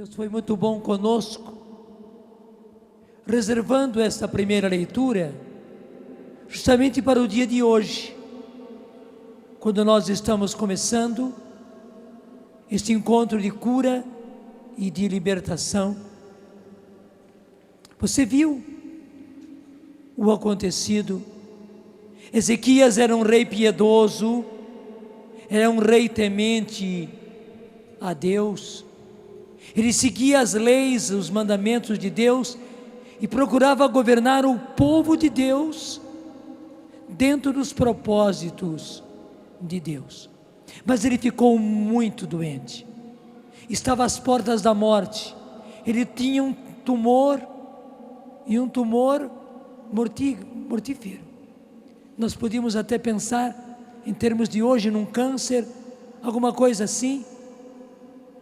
Deus foi muito bom conosco, reservando esta primeira leitura justamente para o dia de hoje, quando nós estamos começando este encontro de cura e de libertação. Você viu o acontecido? Ezequias era um rei piedoso, era um rei temente a Deus. Ele seguia as leis, os mandamentos de Deus e procurava governar o povo de Deus dentro dos propósitos de Deus. Mas ele ficou muito doente, estava às portas da morte. Ele tinha um tumor, e um tumor mortífero. Nós podíamos até pensar, em termos de hoje, num câncer, alguma coisa assim.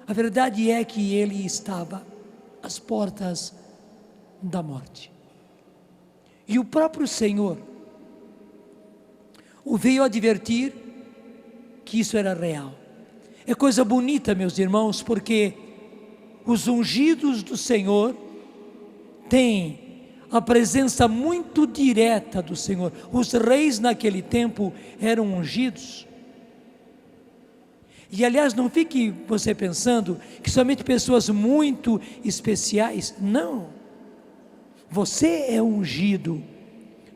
A verdade é que ele estava às portas da morte. E o próprio Senhor o veio advertir que isso era real. É coisa bonita, meus irmãos, porque os ungidos do Senhor têm a presença muito direta do Senhor. Os reis naquele tempo eram ungidos. E aliás, não fique você pensando que somente pessoas muito especiais. Não. Você é ungido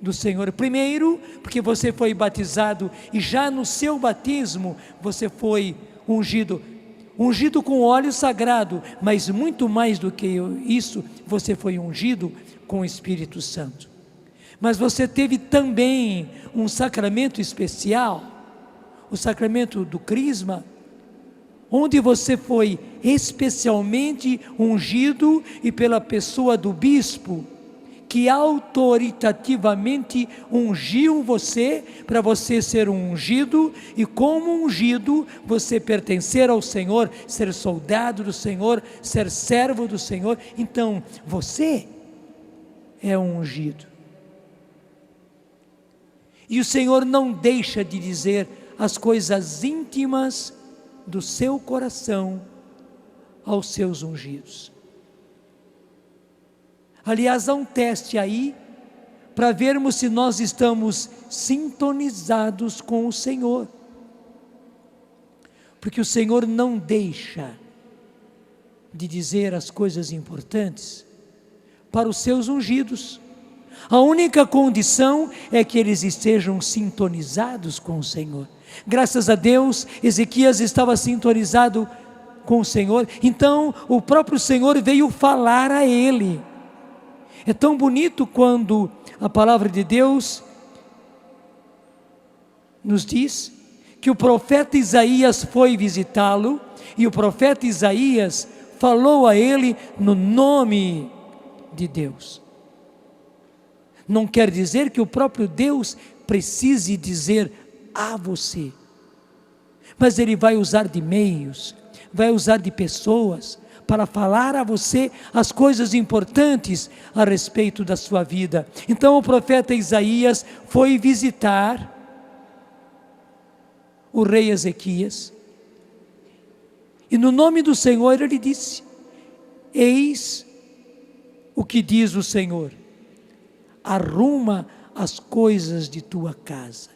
do Senhor. Primeiro, porque você foi batizado e já no seu batismo você foi ungido. Ungido com óleo sagrado, mas muito mais do que isso, você foi ungido com o Espírito Santo. Mas você teve também um sacramento especial, o sacramento do crisma, onde você foi especialmente ungido e pela pessoa do bispo, que autoritativamente ungiu você, para você ser ungido, e como ungido, você pertencer ao Senhor, ser soldado do Senhor, ser servo do Senhor. Então, você é ungido. E o Senhor não deixa de dizer as coisas íntimas do seu coração aos seus ungidos. Aliás, há um teste aí para vermos se nós estamos sintonizados com o Senhor, porque o Senhor não deixa de dizer as coisas importantes para os seus ungidos. A única condição é que eles estejam sintonizados com o Senhor. Graças a Deus, Ezequias estava sintonizado com o Senhor, então o próprio Senhor veio falar a ele. É tão bonito quando a palavra de Deus nos diz que o profeta Isaías foi visitá-lo, e o profeta Isaías falou a ele no nome de Deus. Não quer dizer que o próprio Deus precise dizer a você, mas Ele vai usar de meios, vai usar de pessoas, para falar a você as coisas importantes a respeito da sua vida. Então o profeta Isaías foi visitar o rei Ezequias, e no nome do Senhor ele disse: eis o que diz o Senhor, arruma as coisas de tua casa,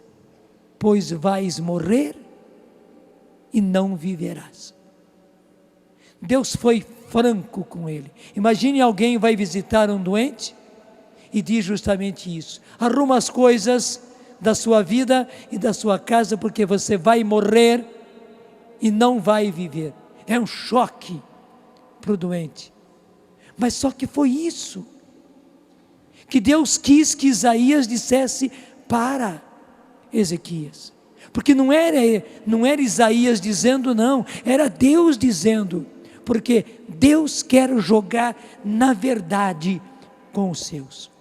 pois vais morrer e não viverás. Deus foi franco com ele. Imagine alguém vai visitar um doente e diz justamente isso: arruma as coisas da sua vida e da sua casa, porque você vai morrer e não vai viver. É um choque para o doente. Mas só que foi isso que Deus quis que Isaías dissesse para Ezequias. Porque não era Isaías dizendo, não, era Deus dizendo. Porque Deus quer jogar na verdade com os seus.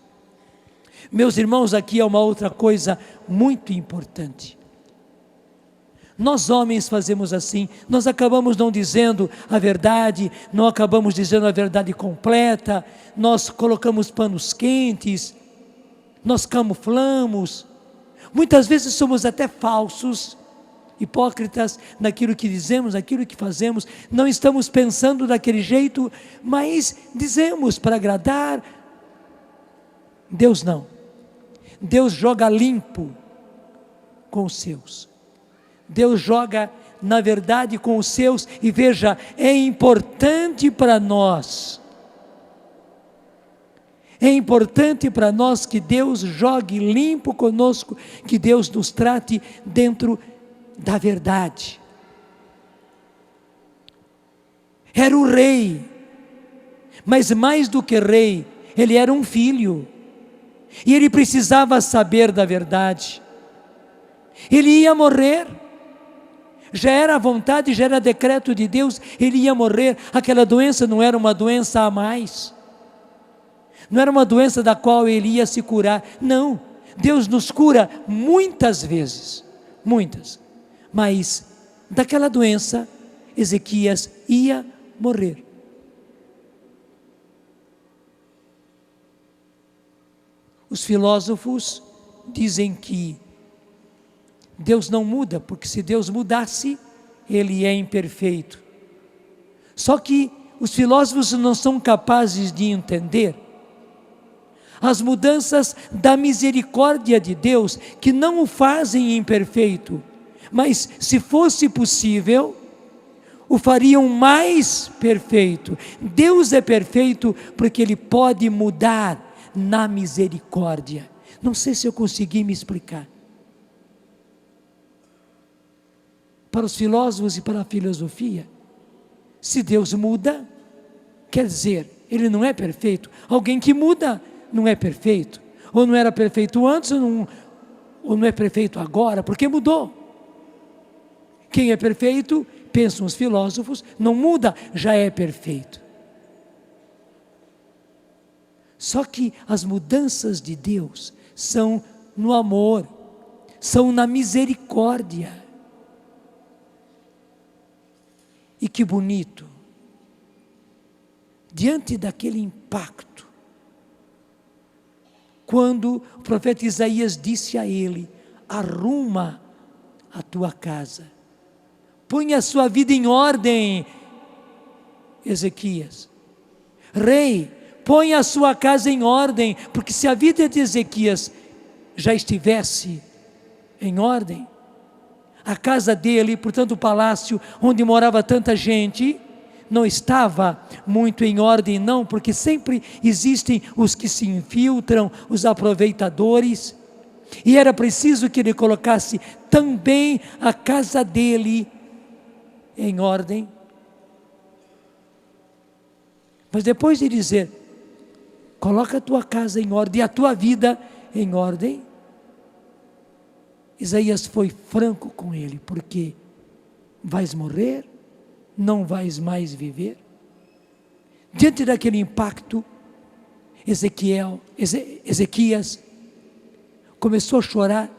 Meus irmãos, aqui é uma outra coisa muito importante. Nós homens fazemos assim, nós acabamos não dizendo a verdade, não acabamos dizendo a verdade completa, nós colocamos panos quentes, nós camuflamos, muitas vezes somos até falsos hipócritas naquilo que dizemos, naquilo que fazemos, não estamos pensando daquele jeito, mas dizemos para agradar. Deus não. Deus joga limpo com os seus. Deus joga, na verdade, com os seus, e veja, é importante para nós. É importante para nós que Deus jogue limpo conosco, que Deus nos trate dentro da verdade. Era o rei, mas mais do que rei, ele era um filho, e ele precisava saber da verdade. Ele ia morrer, já era a vontade, já era decreto de Deus, ele ia morrer. Aquela doença não era uma doença a mais, não era uma doença da qual ele ia se curar, não. Deus nos cura muitas vezes, muitas, mas daquela doença Ezequias ia morrer. Os filósofos dizem que Deus não muda, porque se Deus mudasse, Ele é imperfeito. Só que os filósofos não são capazes de entender as mudanças da misericórdia de Deus, que não o fazem imperfeito, mas se fosse possível, o fariam mais perfeito. Deus é perfeito porque Ele pode mudar na misericórdia. Não sei se eu consegui me explicar. Para os filósofos e para a filosofia, se Deus muda, quer dizer, Ele não é perfeito. Alguém que muda não é perfeito, ou não era perfeito antes, ou não é perfeito agora, porque mudou. Quem é perfeito, pensam os filósofos, não muda, já é perfeito. Só que as mudanças de Deus são no amor, são na misericórdia. E que bonito, diante daquele impacto, quando o profeta Isaías disse a ele: arruma a tua casa, põe a sua vida em ordem, Ezequias. Rei, põe a sua casa em ordem, porque se a vida de Ezequias já estivesse em ordem, a casa dele, portanto o palácio onde morava tanta gente, não estava muito em ordem não, porque sempre existem os que se infiltram, os aproveitadores, e era preciso que ele colocasse também a casa dele em ordem. Mas depois de dizer, coloca a tua casa em ordem, a tua vida em ordem, Isaías foi franco com ele, porque vais morrer, não vais mais viver. Diante daquele impacto, Ezequias começou a chorar,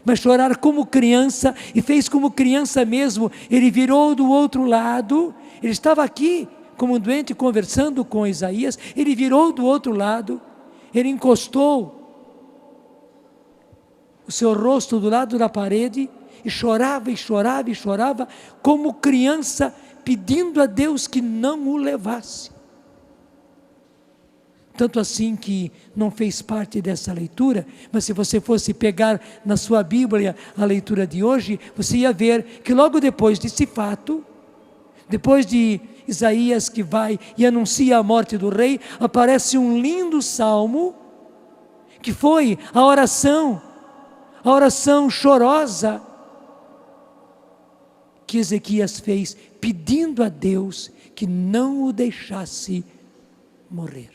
mas chorar como criança, e fez como criança mesmo. Ele virou do outro lado, ele estava aqui como um doente conversando com Isaías, ele virou do outro lado, ele encostou o seu rosto do lado da parede, e chorava, e chorava, e chorava, como criança, pedindo a Deus que não o levasse. Tanto assim que não fez parte dessa leitura, mas se você fosse pegar na sua Bíblia a leitura de hoje, você ia ver que logo depois desse fato, depois de Isaías que vai e anuncia a morte do rei, aparece um lindo salmo, que foi a oração chorosa que Ezequias fez, pedindo a Deus que não o deixasse morrer.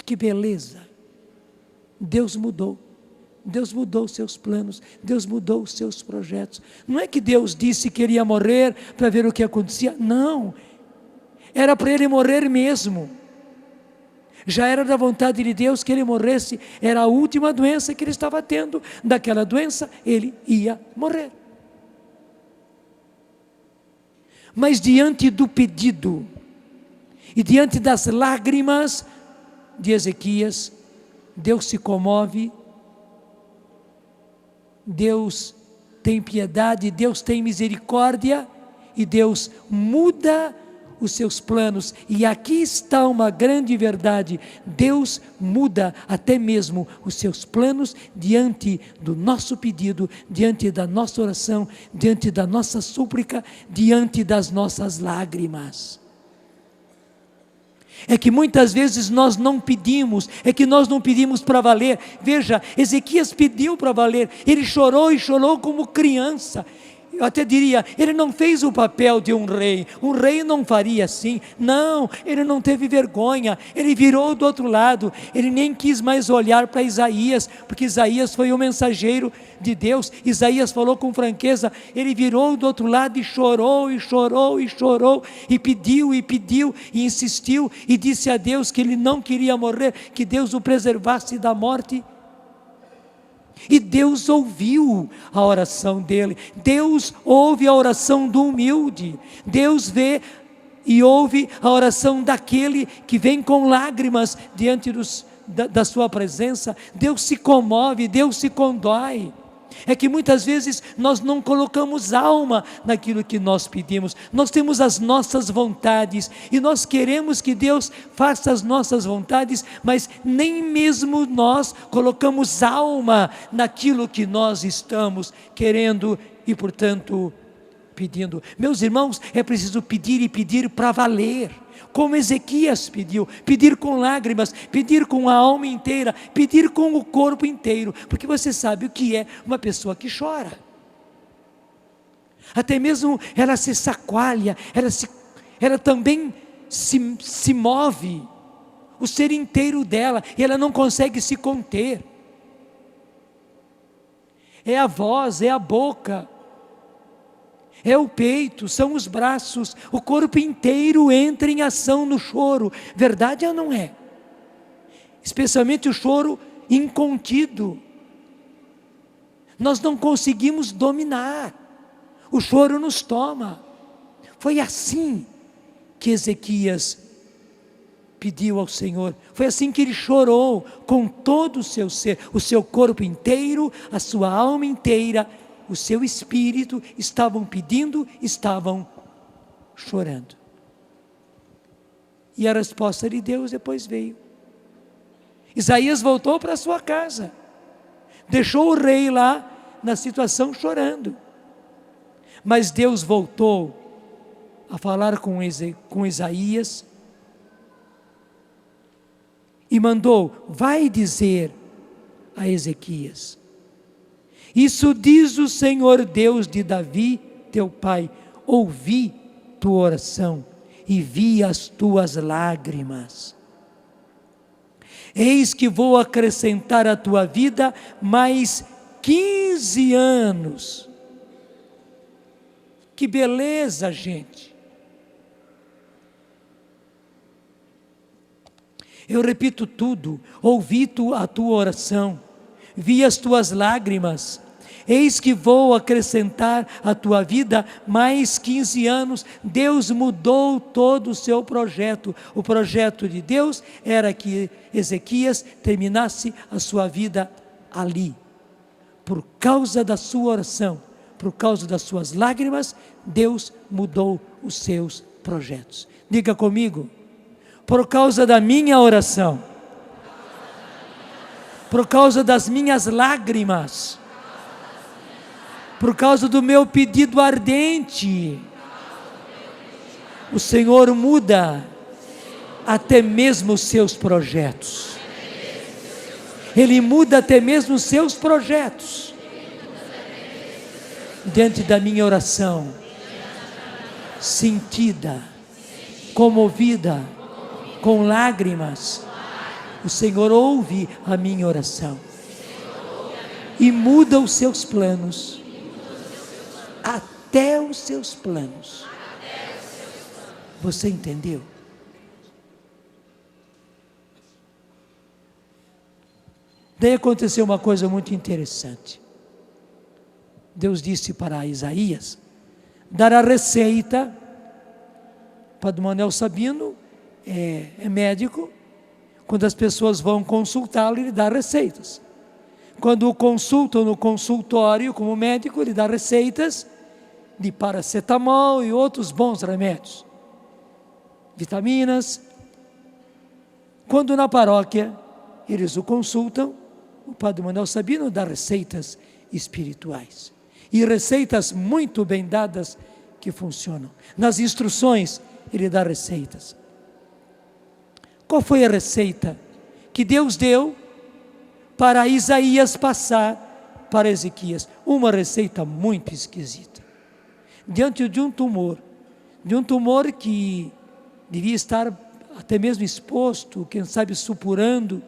Que beleza! Deus mudou os seus planos, Deus mudou os seus projetos. Não é que Deus disse que ele ia morrer para ver o que acontecia, não, era para ele morrer mesmo. Já era da vontade de Deus que ele morresse, era a última doença que ele estava tendo, daquela doença ele ia morrer. Mas diante do pedido, e diante das lágrimas de Ezequias, Deus se comove, Deus tem piedade, Deus tem misericórdia e Deus muda os seus planos. E aqui está uma grande verdade: Deus muda até mesmo os seus planos diante do nosso pedido, diante da nossa oração, diante da nossa súplica, diante das nossas lágrimas. É que muitas vezes nós não pedimos, é que nós não pedimos para valer. Veja, Ezequias pediu para valer, ele chorou e chorou como criança. Eu até diria, ele não fez o papel de um rei não faria assim. Não, ele não teve vergonha, ele virou do outro lado, ele nem quis mais olhar para Isaías, porque Isaías foi o mensageiro de Deus. Isaías falou com franqueza, ele virou do outro lado e chorou, e chorou, e chorou, e pediu, e insistiu, e disse a Deus que ele não queria morrer, que Deus o preservasse da morte. E Deus ouviu a oração dele. Deus ouve a oração do humilde. Deus vê e ouve a oração daquele que vem com lágrimas diante da sua presença. Deus se comove, Deus se condói. É que muitas vezes nós não colocamos alma naquilo que nós pedimos. Nós temos as nossas vontades e nós queremos que Deus faça as nossas vontades, mas nem mesmo nós colocamos alma naquilo que nós estamos querendo e, portanto, pedindo. Meus irmãos, é preciso pedir e pedir para valer. Como Ezequias pediu, pedir com lágrimas, pedir com a alma inteira, pedir com o corpo inteiro, porque você sabe o que é uma pessoa que chora. Até mesmo ela se chacoalha, ela também se move, o ser inteiro dela, e ela não consegue se conter. É a voz, é a boca, é o peito, são os braços, o corpo inteiro entra em ação no choro. Verdade ou não é? Especialmente o choro incontido. Nós não conseguimos dominar, o choro nos toma. Foi assim que Ezequias pediu ao Senhor, foi assim que ele chorou com todo o seu ser, o seu corpo inteiro, a sua alma inteira, o seu espírito estavam pedindo, estavam chorando. E a resposta de Deus depois veio. Isaías voltou para sua casa, deixou o rei lá na situação chorando, mas Deus voltou a falar com Isaías e mandou: vai dizer a Ezequias, isso diz o Senhor Deus de Davi, teu pai, ouvi tua oração e vi as tuas lágrimas. Eis que vou acrescentar à tua vida mais 15 anos. Que beleza, gente. Eu repito tudo, ouvi a tua oração, vi as tuas lágrimas, eis que vou acrescentar à tua vida mais 15 anos. Deus mudou todo o seu projeto. O projeto de Deus era que Ezequias terminasse a sua vida ali. Por causa da sua oração, por causa das suas lágrimas, Deus mudou os seus projetos. Diga comigo: por causa da minha oração, por causa das minhas lágrimas, por causa do meu pedido ardente, o Senhor muda até mesmo os seus projetos. Ele muda até mesmo os seus projetos. Diante da minha oração, sentida, comovida, com lágrimas, o Senhor ouve a minha oração e muda os seus planos, até os seus planos. Você entendeu? Daí aconteceu uma coisa muito interessante. Deus disse para Isaías dar a receita. Padre Manuel Sabino é médico. Quando as pessoas vão consultá-lo, ele dá receitas. Quando o consultam no consultório como médico, ele dá receitas de paracetamol e outros bons remédios, vitaminas. Quando na paróquia eles o consultam, o Padre Manuel Sabino dá receitas espirituais. E receitas muito bem dadas que funcionam. Nas instruções, ele dá receitas. Qual foi a receita que Deus deu para Isaías passar para Ezequias? Uma receita muito esquisita. Diante de um tumor que devia estar até mesmo exposto, quem sabe supurando,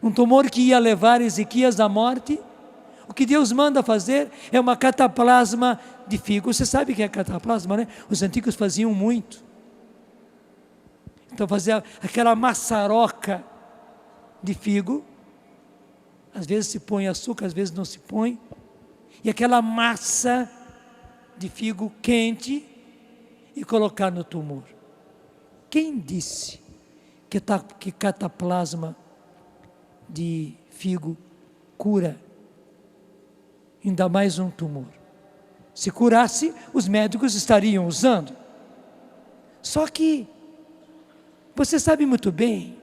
um tumor que ia levar Ezequias à morte, o que Deus manda fazer é uma cataplasma de figo. Você sabe o que é cataplasma, né? Os antigos faziam muito. Então fazia aquela maçaroca de figo, às vezes se põe açúcar, às vezes não se põe, e aquela massa de figo quente e colocar no tumor. Quem disse que cataplasma de figo cura, ainda mais um tumor? Se curasse, os médicos estariam usando. Só que, você sabe muito bem,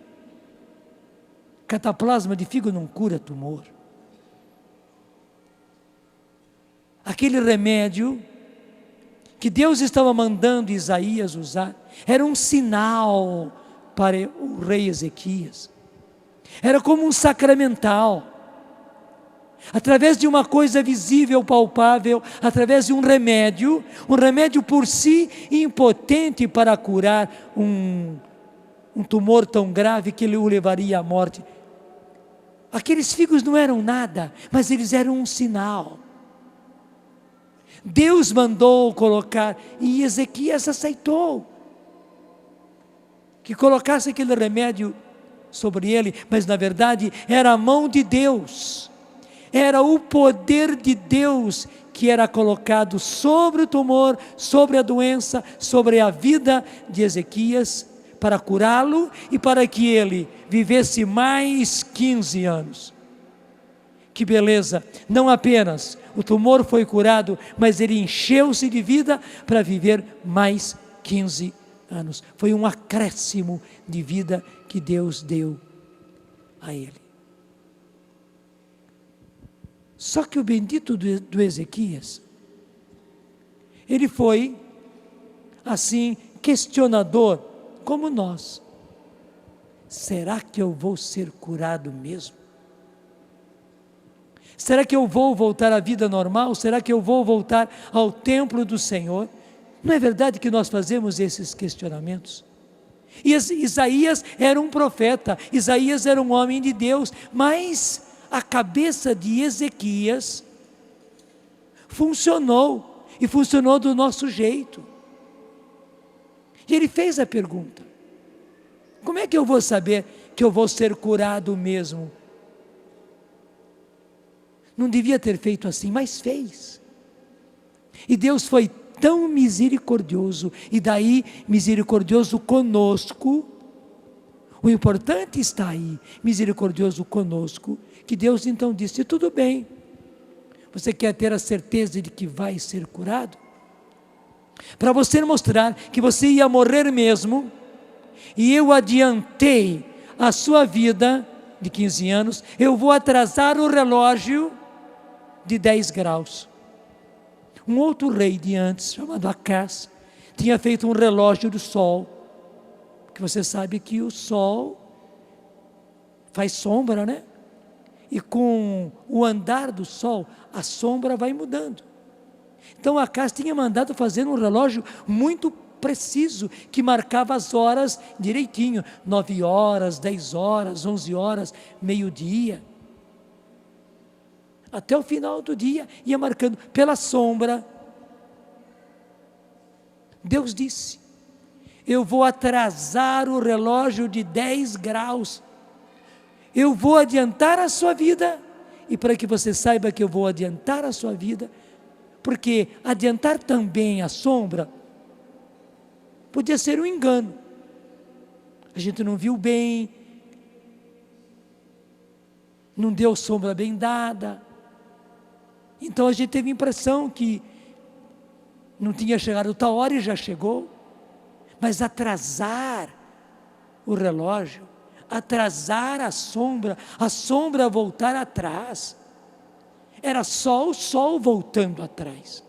cataplasma de figo não cura tumor. Aquele remédio que Deus estava mandando Isaías usar, era um sinal para o rei Ezequias. Era como um sacramental. Através de uma coisa visível, palpável, através de um remédio por si impotente para curar um tumor tão grave que ele o levaria à morte. Aqueles figos não eram nada, mas eles eram um sinal. Deus mandou colocar, e Ezequias aceitou, que colocasse aquele remédio sobre ele, mas na verdade era a mão de Deus, era o poder de Deus que era colocado sobre o tumor, sobre a doença, sobre a vida de Ezequias, para curá-lo e para que ele vivesse mais 15 anos. Que beleza! Não apenas o tumor foi curado, mas ele encheu-se de vida para viver mais 15 anos. Foi um acréscimo de vida que Deus deu a ele. Só que o bendito do Ezequias, ele foi assim questionador, como nós. Será que eu vou ser curado mesmo? Será que eu vou voltar à vida normal? Será que eu vou voltar ao templo do Senhor? Não é verdade que nós fazemos esses questionamentos? E Isaías era um profeta, Isaías era um homem de Deus, mas a cabeça de Ezequias funcionou, e funcionou do nosso jeito. E ele fez a pergunta: como é que eu vou saber que eu vou ser curado mesmo? Não devia ter feito assim, mas fez. E Deus foi tão misericordioso, e daí misericordioso conosco. O importante está aí, misericordioso conosco, que Deus então disse: tudo bem, você quer ter a certeza de que vai ser curado? Para você mostrar que você ia morrer mesmo, e eu adiantei a sua vida de 15 anos, eu vou atrasar o relógio de 10 graus. Um outro rei de antes, chamado Acás, tinha feito um relógio do sol, que você sabe que o sol faz sombra, né? E com o andar do sol, a sombra vai mudando. Então Acás tinha mandado fazer um relógio muito preciso, que marcava as horas direitinho, 9 horas, 10 horas, 11 horas, meio-dia. Até o final do dia, ia marcando pela sombra. Deus disse: eu vou atrasar o relógio de 10 graus, eu vou adiantar a sua vida, e para que você saiba que eu vou adiantar a sua vida, porque adiantar também a sombra, podia ser um engano, a gente não viu bem, não deu sombra bem dada. Então a gente teve a impressão que não tinha chegado tal hora e já chegou. Mas atrasar o relógio, atrasar a sombra voltar atrás, era só o sol voltando atrás.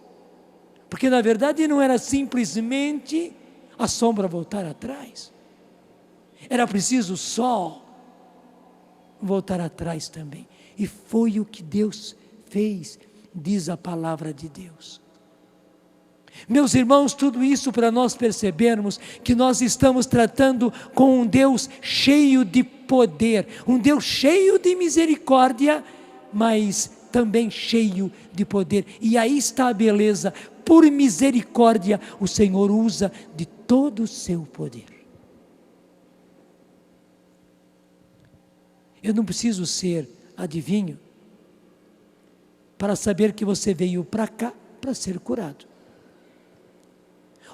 Porque na verdade não era simplesmente a sombra voltar atrás. Era preciso o sol voltar atrás também. E foi o que Deus fez, diz a palavra de Deus. Meus irmãos, tudo isso para nós percebermos que nós estamos tratando com um Deus cheio de poder, um Deus cheio de misericórdia, mas também cheio de poder. E aí está a beleza. Por misericórdia, o Senhor usa de todo o seu poder. Eu não preciso ser adivinho para saber que você veio para cá para ser curado.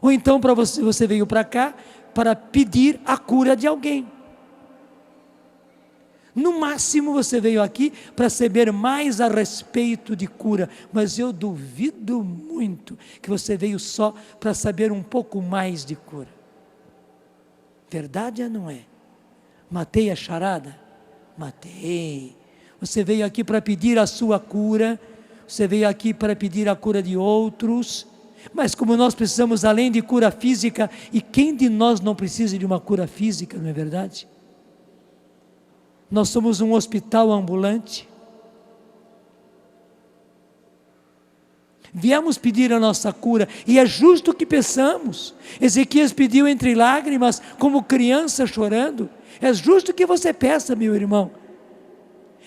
Ou então você veio para cá para pedir a cura de alguém. No máximo você veio aqui para saber mais a respeito de cura, mas eu duvido muito que você veio só para saber um pouco mais de cura. Verdade ou não é? Matei a charada? Matei. Você veio aqui para pedir a sua cura, você veio aqui para pedir a cura de outros, mas como nós precisamos além de cura física, e quem de nós não precisa de uma cura física, não é verdade? Nós somos um hospital ambulante. Viemos pedir a nossa cura, e é justo que peçamos. Ezequias pediu entre lágrimas, como criança chorando. É justo que você peça, meu irmão.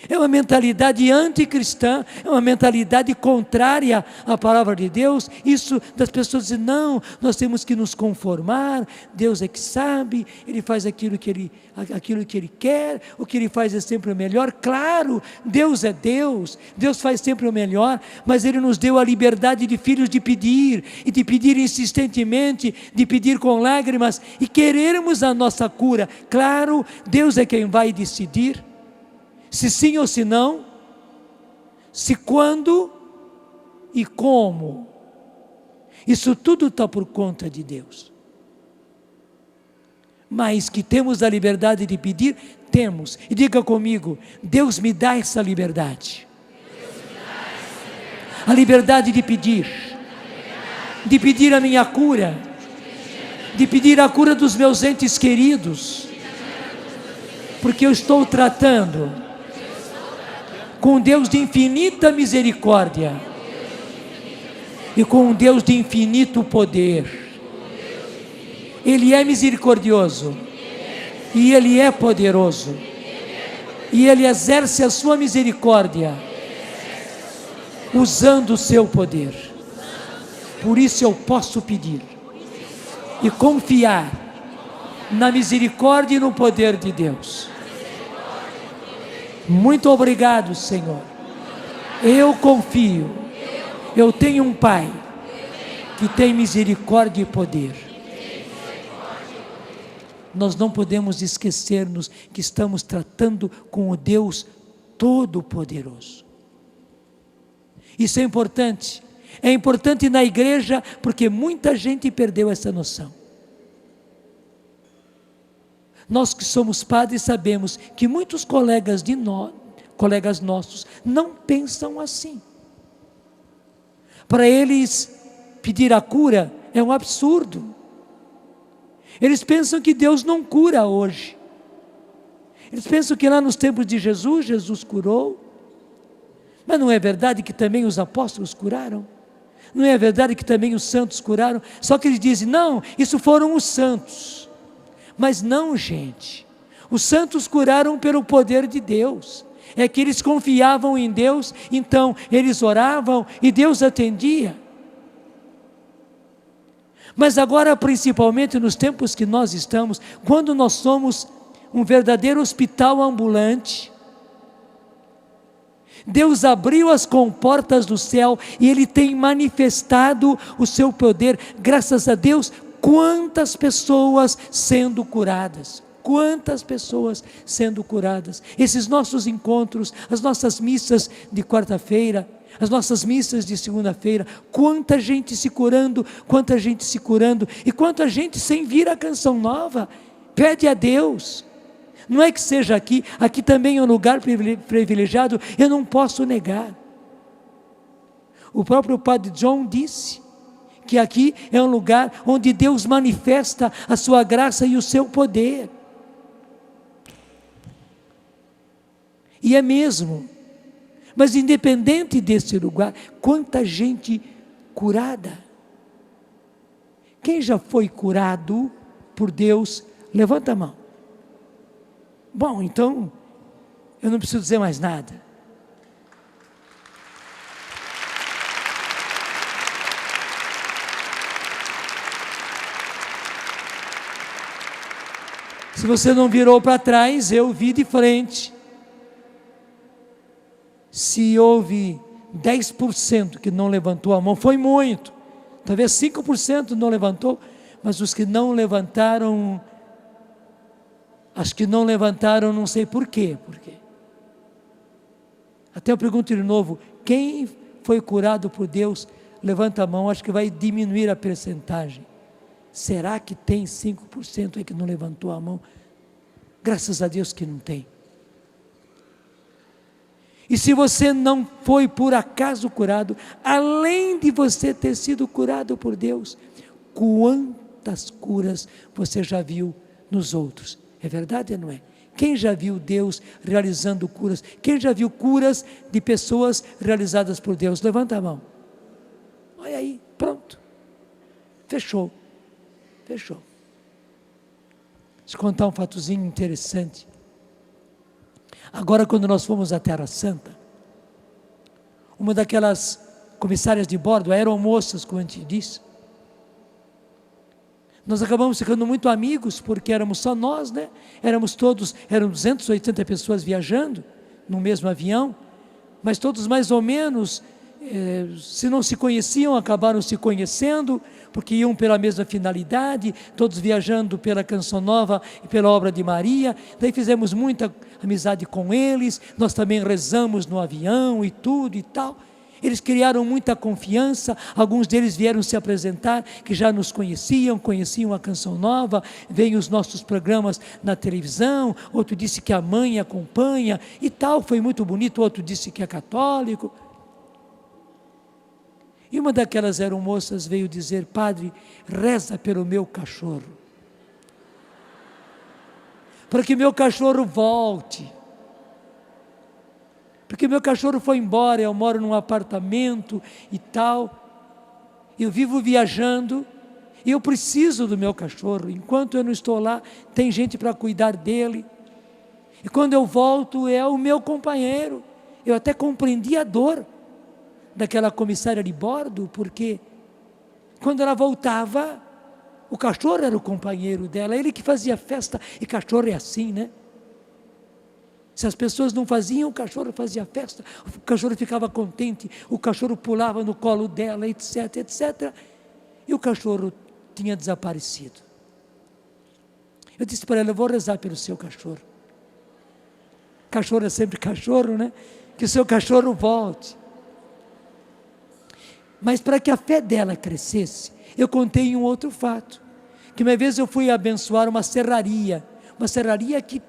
É uma mentalidade anticristã, é uma mentalidade contrária à palavra de Deus. Isso das pessoas dizem, não, nós temos que nos conformar, Deus é que sabe, Ele faz aquilo que Ele quer, o que Ele faz é sempre o melhor. Claro, Deus é Deus, Deus faz sempre o melhor, mas Ele nos deu a liberdade de filhos de pedir, e de pedir insistentemente, de pedir com lágrimas, e querermos a nossa cura. Claro, Deus é quem vai decidir, se sim ou se não, se quando e como. Isso tudo está por conta de Deus. Mas que temos a liberdade de pedir, temos. E diga comigo, Deus me dá essa liberdade. A liberdade de pedir a minha cura, de pedir a cura dos meus entes queridos, porque eu estou tratando com um Deus de infinita misericórdia e com um Deus de infinito poder. Ele é misericordioso e Ele é poderoso, e Ele exerce a sua misericórdia usando o seu poder. Por isso eu posso pedir e confiar na misericórdia e no poder de Deus. Muito obrigado, Senhor. Eu confio. Eu tenho um Pai que tem misericórdia e poder. Nós não podemos esquecer-nos que estamos tratando com o Deus Todo-Poderoso. Isso é importante. É importante na igreja porque muita gente perdeu essa noção. Nós que somos padres sabemos que muitos colegas nossos não pensam assim. Para eles, pedir a cura é um absurdo. Eles pensam que Deus não cura hoje. Eles pensam que lá nos tempos de Jesus curou. Mas não é verdade que também os apóstolos curaram? Não é verdade que também os santos curaram? Só que eles dizem, não, isso foram os santos. Mas não, gente, os santos curaram pelo poder de Deus. É que eles confiavam em Deus, então eles oravam e Deus atendia. Mas agora, principalmente nos tempos que nós estamos, quando nós somos um verdadeiro hospital ambulante, Deus abriu as comportas do céu e Ele tem manifestado o seu poder. Graças a Deus, quantas pessoas sendo curadas, quantas pessoas sendo curadas. Esses nossos encontros, as nossas missas de quarta-feira, as nossas missas de segunda-feira, quanta gente se curando, e quanta gente sem vir a canção nova, pede a Deus. Não é que seja aqui também é um lugar privilegiado, eu não posso negar. O próprio Padre John disse que aqui é um lugar onde Deus manifesta a sua graça e o seu poder. E é mesmo. Mas independente desse lugar, quanta gente curada. Quem já foi curado por Deus, levanta a mão. Bom, então, eu não preciso dizer mais nada. Se você não virou para trás, eu vi de frente. Se houve 10% que não levantou a mão, foi muito. Talvez 5% não levantou, mas os que não levantaram, não sei por quê. Até eu pergunto de novo, quem foi curado por Deus, levanta a mão, acho que vai diminuir a percentagem. Será que tem 5% aí que não levantou a mão? Graças a Deus que não tem. E se você não foi por acaso curado, além de você ter sido curado por Deus, quantas curas você já viu nos outros? É verdade ou não é? Quem já viu Deus realizando curas? Quem já viu curas de pessoas realizadas por Deus? Levanta a mão. Olha aí, pronto. Fechou. Deixa eu contar um fatozinho interessante. Agora, quando nós fomos à Terra Santa, uma daquelas comissárias de bordo, aeromoças, como a gente diz, nós acabamos ficando muito amigos, porque éramos só nós, né? Eram 280 pessoas viajando no mesmo avião, mas todos mais ou menos, se não se conheciam, acabaram se conhecendo, porque iam pela mesma finalidade, todos viajando pela Canção Nova e pela obra de Maria. Daí fizemos muita amizade com eles, nós também rezamos no avião e tudo e tal. Eles criaram muita confiança, alguns deles vieram se apresentar, que já nos conheciam a Canção Nova, veem os nossos programas na televisão, outro disse que a mãe acompanha e tal, foi muito bonito, outro disse que é católico. E uma daquelas aeromoças veio dizer: padre, reza pelo meu cachorro, para que meu cachorro volte, porque meu cachorro foi embora, eu moro num apartamento e tal, eu vivo viajando, e eu preciso do meu cachorro, enquanto eu não estou lá, tem gente para cuidar dele, e quando eu volto é o meu companheiro. Eu até compreendi a dor daquela comissária de bordo, porque quando ela voltava, o cachorro era o companheiro dela, ele que fazia festa, e cachorro é assim, né? Se as pessoas não faziam, o cachorro fazia festa, o cachorro ficava contente, o cachorro pulava no colo dela, etc, etc, e o cachorro tinha desaparecido. Eu disse para ela: eu vou rezar pelo seu cachorro. Cachorro é sempre cachorro, né? Que o seu cachorro volte. Mas para que a fé dela crescesse, eu contei um outro fato, que uma vez eu fui abençoar uma serraria que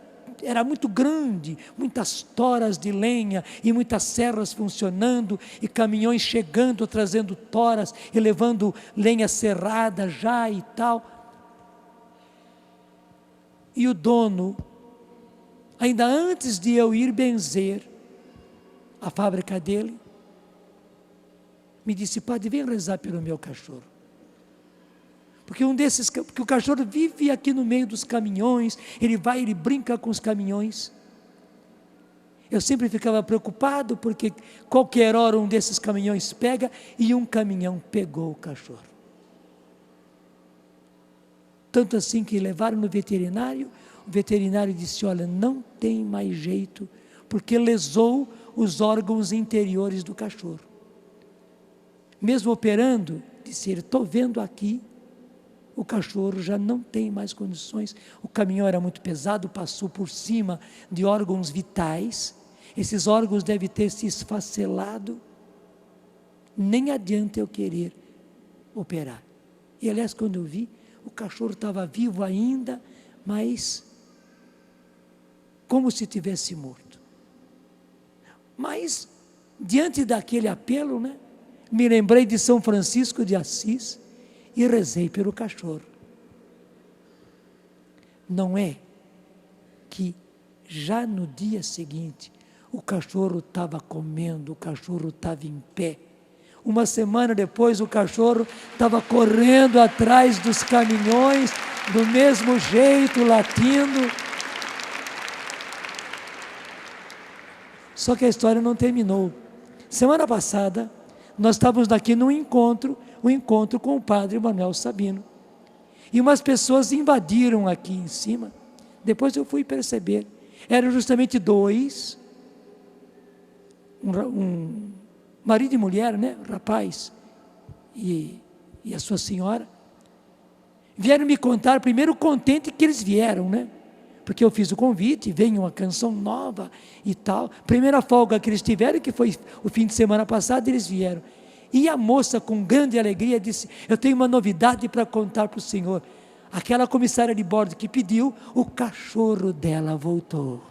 era muito grande, muitas toras de lenha e muitas serras funcionando, e caminhões chegando, trazendo toras e levando lenha serrada já e tal. E o dono, ainda antes de eu ir benzer a fábrica dele, me disse: padre, vem rezar pelo meu cachorro, porque porque o cachorro vive aqui no meio dos caminhões, ele brinca com os caminhões. Eu sempre ficava preocupado, porque qualquer hora um desses caminhões pega, e um caminhão pegou o cachorro, tanto assim que levaram no veterinário. O veterinário disse: olha, não tem mais jeito, porque lesou os órgãos interiores do cachorro. Mesmo operando, disse ele: estou vendo aqui o cachorro já não tem mais condições. O caminhão era muito pesado, passou por cima de órgãos vitais. Esses órgãos devem ter se esfacelado. Nem adianta eu querer operar. E aliás, quando eu vi, o cachorro estava vivo ainda, mas como se tivesse morto. Mas, diante daquele apelo, né, me lembrei de São Francisco de Assis e rezei pelo cachorro. Não é que já no dia seguinte o cachorro estava comendo, o cachorro estava em pé. Uma semana depois o cachorro estava correndo atrás dos caminhões, do mesmo jeito, latindo. Só que a história não terminou. Semana passada, nós estávamos aqui num encontro, um encontro com o padre Manuel Sabino. E umas pessoas invadiram aqui em cima. Depois eu fui perceber. Eram justamente dois, um marido e mulher, né? Rapaz e a sua senhora. Vieram me contar, primeiro contente que eles vieram, né? Porque eu fiz o convite, veio uma canção nova e tal. Primeira folga que eles tiveram, que foi o fim de semana passado, eles vieram. E a moça, com grande alegria, disse: eu tenho uma novidade para contar para o senhor. Aquela comissária de bordo que pediu, o cachorro dela voltou.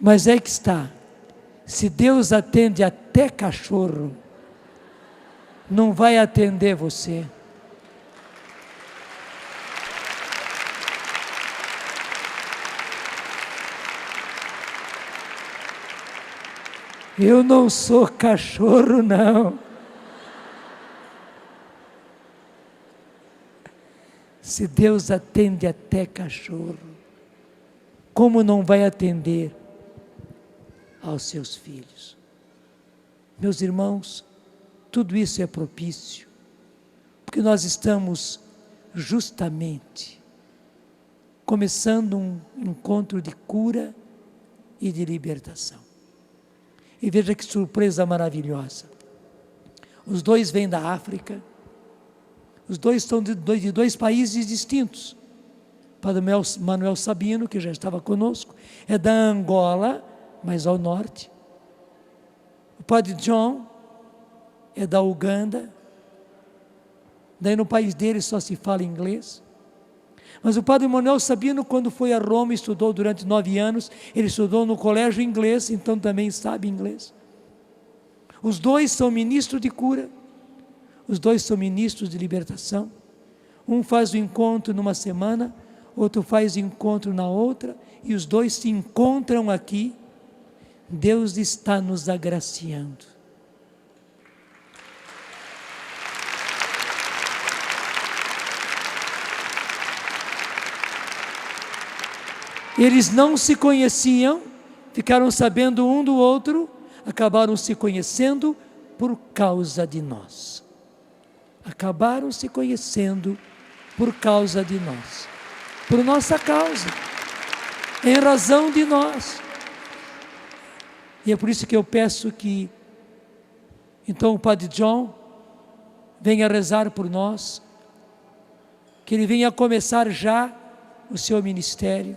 Mas é que está. Se Deus atende até cachorro, não vai atender você. Eu não sou cachorro, não. Se Deus atende até cachorro, como não vai atender aos seus filhos? Meus irmãos, tudo isso é propício, porque nós estamos justamente começando um encontro de cura e de libertação. E veja que surpresa maravilhosa. Os dois vêm da África, os dois estão de dois países distintos. O padre Manuel Sabino, que já estava conosco, é da Angola, mais ao norte. O padre John é da Uganda. Daí no país dele só se fala inglês. Mas o padre Manuel Sabino, quando foi a Roma, estudou durante 9 anos, ele estudou no colégio inglês, então também sabe inglês. Os dois são ministros de cura, os dois são ministros de libertação. Um faz o encontro numa semana, outro faz o encontro na outra, e os dois se encontram aqui. Deus está nos agraciando. Eles não se conheciam, ficaram sabendo um do outro, acabaram se conhecendo por causa de nós. Acabaram se conhecendo por causa de nós. Por nossa causa. Em razão de nós. E é por isso que eu peço que, então, o Padre John venha rezar por nós, que ele venha começar já o seu ministério,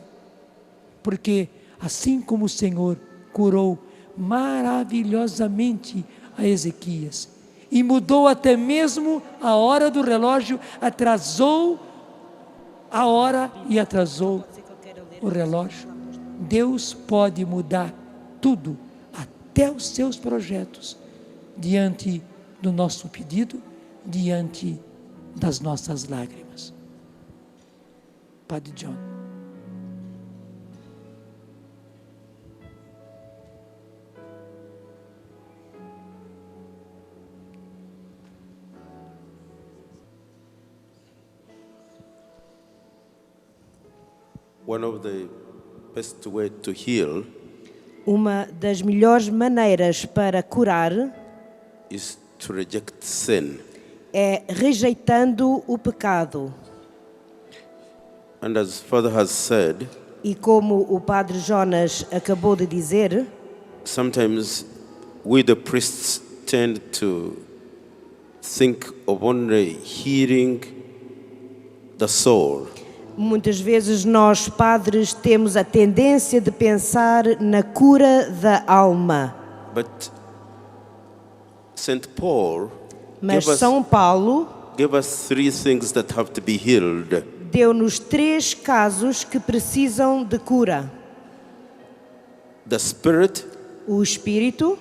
porque assim como o Senhor curou maravilhosamente a Ezequias, e mudou até mesmo a hora do relógio, atrasou a hora e atrasou o relógio, Deus pode mudar tudo, até os seus projetos, diante do nosso pedido, diante das nossas lágrimas. Padre John. One of the best way to heal Uma das melhores maneiras para curar is to reject sin. é rejeitando o pecado. And as Father has said, E como o padre Jonas acabou de dizer, sometimes we the priests tend to think of only healing the soul. muitas vezes nós padres temos a tendência de pensar na cura da alma. But St. Paul Mas gave us, São Paulo gave us three things that have to be healed: deu-nos 3 casos que precisam de cura: the spirit, o espírito,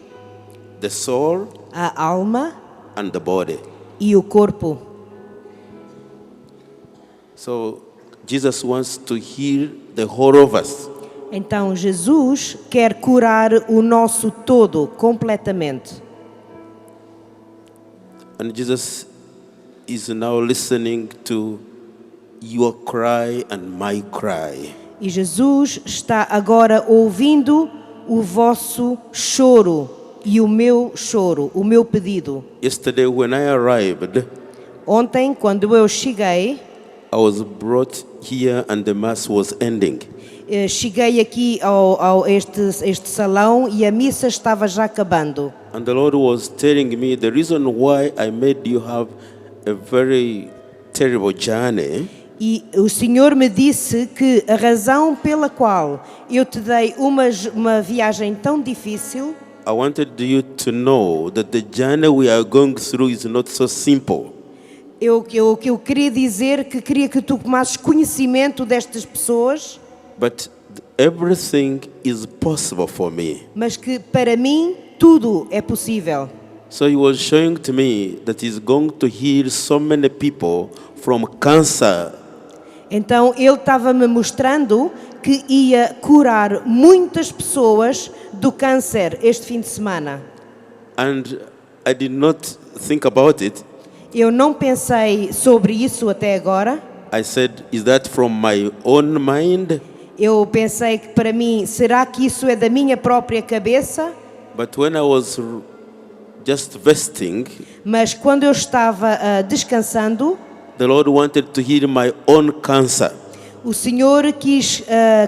the soul, a alma and the body. e o corpo. So Jesus wants to heal the whole of us. Então Jesus quer curar o nosso todo completamente. And Jesus is now listening to your cry and my cry. E Jesus está agora ouvindo o vosso choro e o meu choro, o meu pedido. Yesterday when I arrived, Ontem, quando eu cheguei, I was brought here and the mass was ending. cheguei aqui ao este salão e a missa estava já acabando. And the Lord was telling me the reason why I made you have a very terrible journey E o Senhor me disse que a razão pela qual eu te dei uma viagem tão difícil, I wanted you to know that the journey we are going through is not so simple. eu queria dizer que queria que tu tomasses conhecimento destas pessoas, But everything is possible for me. mas que para mim tudo é possível. So he was showing to me that he's going to heal so many people from cancer. Então ele estava-me mostrando que ia curar muitas pessoas do câncer este fim de semana. And I did not think about it. Eu não pensei sobre isso até agora. I said, is that from my own mind? Eu pensei que para mim, será que isso é da minha própria cabeça? But when I was just resting, Mas quando eu estava descansando, the Lord wanted to heal my own cancer. o Senhor quis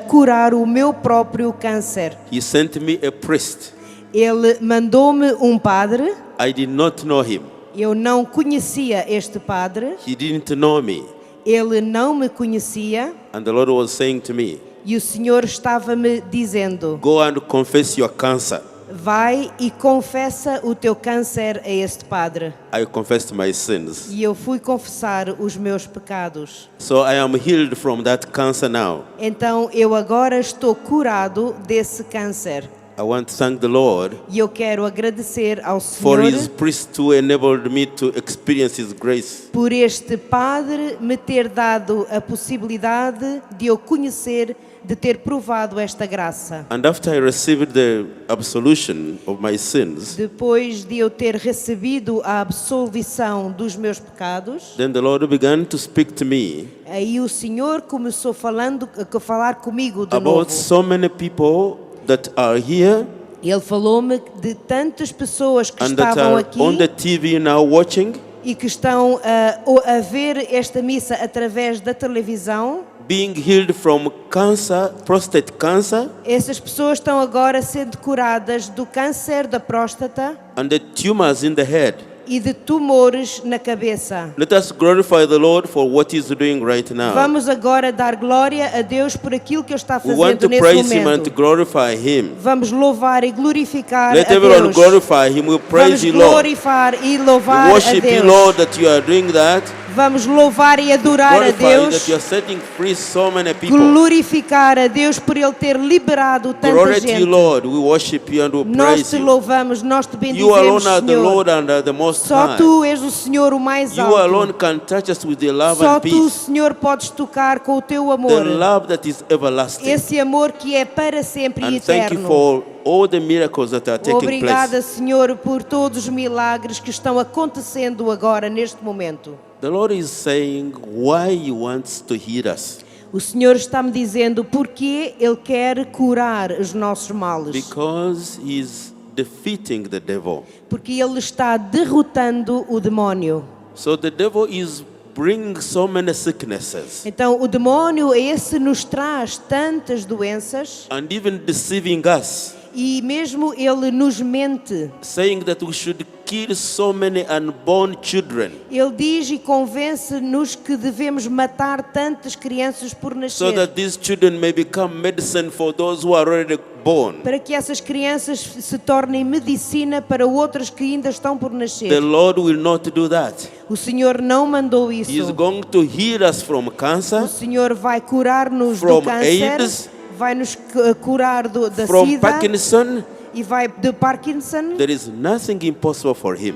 curar o meu próprio câncer. He sent me a priest. Ele mandou-me um padre. I did not know him. Eu não conhecia este padre. He didn't know me. Ele não me conhecia. And the Lord was saying to me, E o Senhor estava-me dizendo: go and confess your cancer. vai e confessa o teu câncer a este padre. I confessed my sins. E eu fui confessar os meus pecados. So I am healed from that cancer now. Então eu agora estou curado desse câncer. I want to thank the Lord E eu quero agradecer ao for Senhor his priest who enabled me to experience his grace. por este padre me ter dado a possibilidade de eu conhecer, de ter provado esta graça. And after I received the absolution of my sins, Depois de eu ter recebido a absolvição dos meus pecados, then the Lord began to speak to me aí o Senhor começou a falar comigo de about novo. so many people that are here Ele falou-me de tantas pessoas que and that estavam are aqui on the TV now watching, e que estão a ver esta missa através da televisão. being healed from cancer, prostate cancer, Essas pessoas estão agora sendo curadas do câncer da próstata and the tumors in the head. e de tumores na cabeça. Let us glorify the Lord for what He's doing right now. Vamos agora dar glória a Deus por aquilo que Ele está We want fazendo to nesse praise Him and to momento. glorify Him. Vamos louvar e glorificar Let a everyone Deus. glorify Him. We praise Vamos you, Lord. glorificar e We louvar a worship you, Deus. Lord, that you are doing that. Vamos louvar e adorar a Glorify you that Deus. you are setting free so many people. Glorificar a Deus por Ele ter liberado tanta Glory to you, gente. Lord. We worship you and we Nós praise te you. louvamos, nós te You alone bendizemos, are the Senhor. Lord and are the Most Só High. Tu és o Senhor o mais You alone alto. can touch us with your love Só and Tu, peace. Senhor, podes tocar com o Teu The amor. love that is everlasting. Esse amor que é para sempre e And thank you eterno. for all the miracles that are taking Obrigada, place. Senhor, por todos os milagres que estão acontecendo agora, neste momento. The Lord is saying why He wants to heal us. O Senhor está-me dizendo porque Ele quer curar os nossos males. Because He is defeating the devil. Porque Ele está derrotando o demónio. So the devil is brings so many sicknesses Então o demónio esse nos traz tantas doenças and even deceiving us, e mesmo ele nos mente. saying that we should kill so many unborn children Ele diz e convence-nos que devemos matar tantas crianças por so nascer, that these children may become medicine for those who are already born. para que essas crianças se tornem medicina para outras que ainda estão por The nascer. Lord will not do that. O Senhor não mandou He is isso. going to heal us from O cancer, Senhor vai curar-nos do From câncer, AIDS, vai nos curar da from SIDA Parkinson. e vai de Parkinson. There is nothing impossible for him.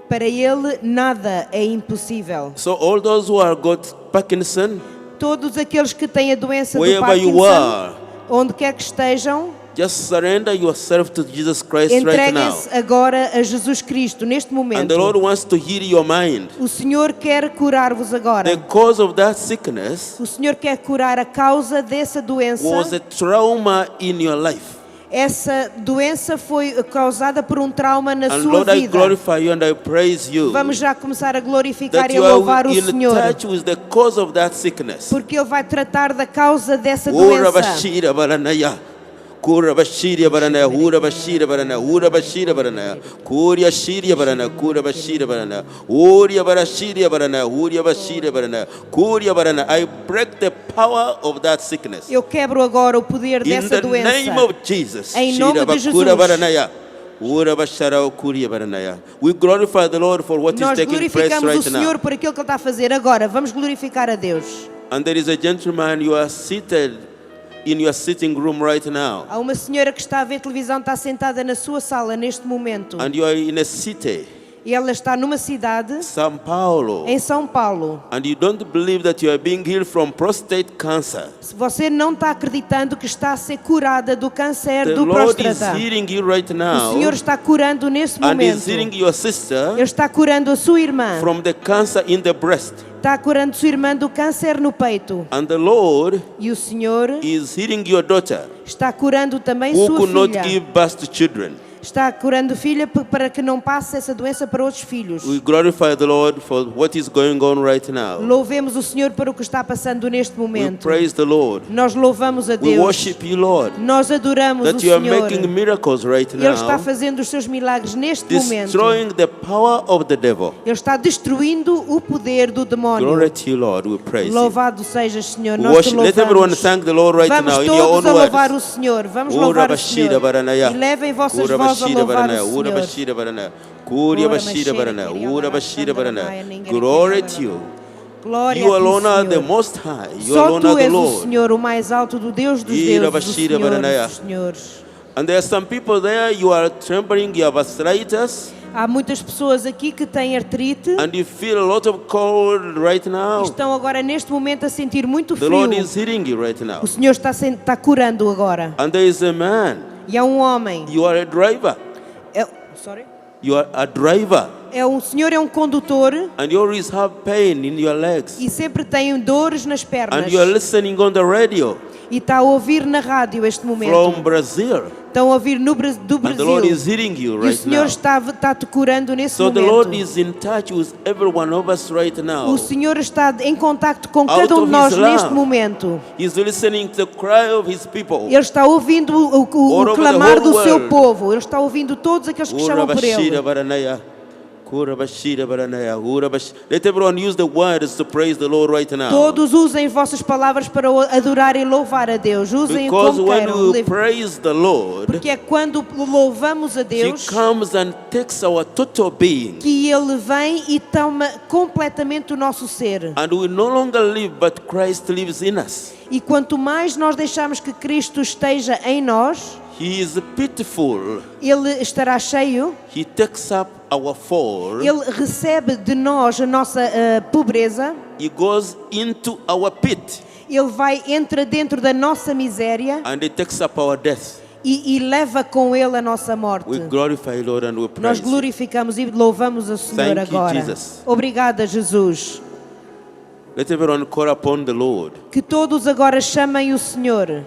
Para ele nada é impossível. So all those who are got Parkinson, Todos aqueles que têm a doença do wherever you Parkinson, are, onde quer que estejam, just surrender yourself to Jesus Christ right now. entreguem-se agora a Jesus Cristo neste And the Lord momento. wants to heal your mind. O Senhor quer curar-vos The agora. cause of that sickness O Senhor quer curar a causa dessa doença. was a trauma in your life. Essa doença foi causada por um trauma na And sua Lord, I vida. glorify you and I praise you Vamos já começar a glorificar that e a you louvar are o in Senhor, touch with the cause of that sickness. porque Ele vai tratar da causa dessa Ura doença. bashira baranaya. Kura bashira baranaya. Ura bashira baranaya. Ura bashira baranaya. Kuria shiria baranaya. Kura bashira baranaya. Uria barashiria baranaya. Uria bashira baranaya. Kuria baranaya. I break the power of that sickness. Eu quebro agora o poder In dessa the doença. name of Jesus. Em nome Shira de bakura Jesus. baranaya. Ura bashara kuria baranaya. We glorify the Lord for what is Nós taking place glorificamos o right now. Senhor por aquilo que Ele está a fazer agora. Vamos glorificar a Deus. And there is a gentleman, you are seated in your sitting room right now. Há uma senhora que está a ver televisão, está sentada na sua sala neste momento. And you are in a city, E ela está numa cidade, São Paulo, em São Paulo. and you don't believe that you are being healed from prostate cancer. Se você não está acreditando que está a ser curada do câncer The do Lord is próstata, healing you right o now, Senhor está curando nesse and is momento. healing your sister Ele está curando a sua irmã. from the cancer in the breast. Está curando a sua irmã do câncer no peito. And the Lord E o Senhor is healing your daughter está curando também who sua could not filha. give birth to children. Está curando a filha para que não passe essa doença para outros filhos. We glorify the Lord for what is going on right now. Louvemos o Senhor para o que está passando neste We momento. praise the Lord. Nós louvamos a We Deus. worship you, Lord, Nós adoramos o that you are Senhor. making miracles right Ele está now, fazendo os seus milagres neste momento. destroying the power of the devil. Ele está destruindo o poder do demónio. Glory to you, Lord. We praise you. Louvado sejas, Senhor. Nós te Worship. Let everyone louvamos. thank the Lord right Vamos now in your own todos a louvar o words. Senhor. Vamos Ura louvar o bashira Senhor. baranaya. E levem vossas Ura vozes a bashira louvar baranaya. o Ura Senhor. bashira baranaya. Kuria Ora bashira machera, baranaya. queria Ura lá, bashira Sandra baranaya. Maia, ninguém Glory queria to you. Glória You a ti, alone are the Senhor. most high. You Só alone tu are the és o Lord. Senhor, o mais alto do Deus dos Ira deuses, o bashira Senhor baranaya. dos senhores. And there are some people there, you are trembling, you have arthritis, Há muitas pessoas aqui que têm artrite and you feel a lot of cold right e now. estão agora neste momento a sentir muito The frio. Lord is healing you right now. O Senhor está curando agora. And there is a man, E há um homem. you are a driver. Sorry? You are a driver, O Senhor é um condutor and you always have pain in your legs. e sempre tem dores nas pernas. And you are listening on the radio E está a ouvir na rádio este momento. from Brazil. Estão a ouvir do And the Lord is Brasil. healing you E o right Senhor now. está-te curando nesse So the Lord momento. is in touch with every one of us right now. O Senhor está em contacto com Out cada um of de nós His love. neste momento. He's listening to the cry of His people. Ele está ouvindo All o over clamar the do whole seu world. povo. Ele está ouvindo todos aqueles que chamam por Urabashira Ele. baranaya. Kurabashira baranaya. Let everyone use the words to praise the Lord right now. Todos usem vossas palavras para adorar e louvar a Deus. Usem Because como when queiram. we praise the Lord, Porque é quando louvamos a He Deus comes and takes our total being. que Ele vem e toma completamente o nosso ser. And we no longer live, but Christ lives in us. E quanto mais nós deixamos que Cristo esteja em nós, He is pitiful. Ele estará cheio, He takes up our fall. Ele recebe de nós a nossa pobreza, He goes into our pit. Ele entra dentro da nossa miséria And He takes up our death. e leva com Ele a nossa morte. We glorify Lord and we Nós praise Him. glorificamos e louvamos o Senhor Thank you, agora. Jesus. Obrigada, Jesus. Let everyone call upon the Lord. Que todos agora chamem o Senhor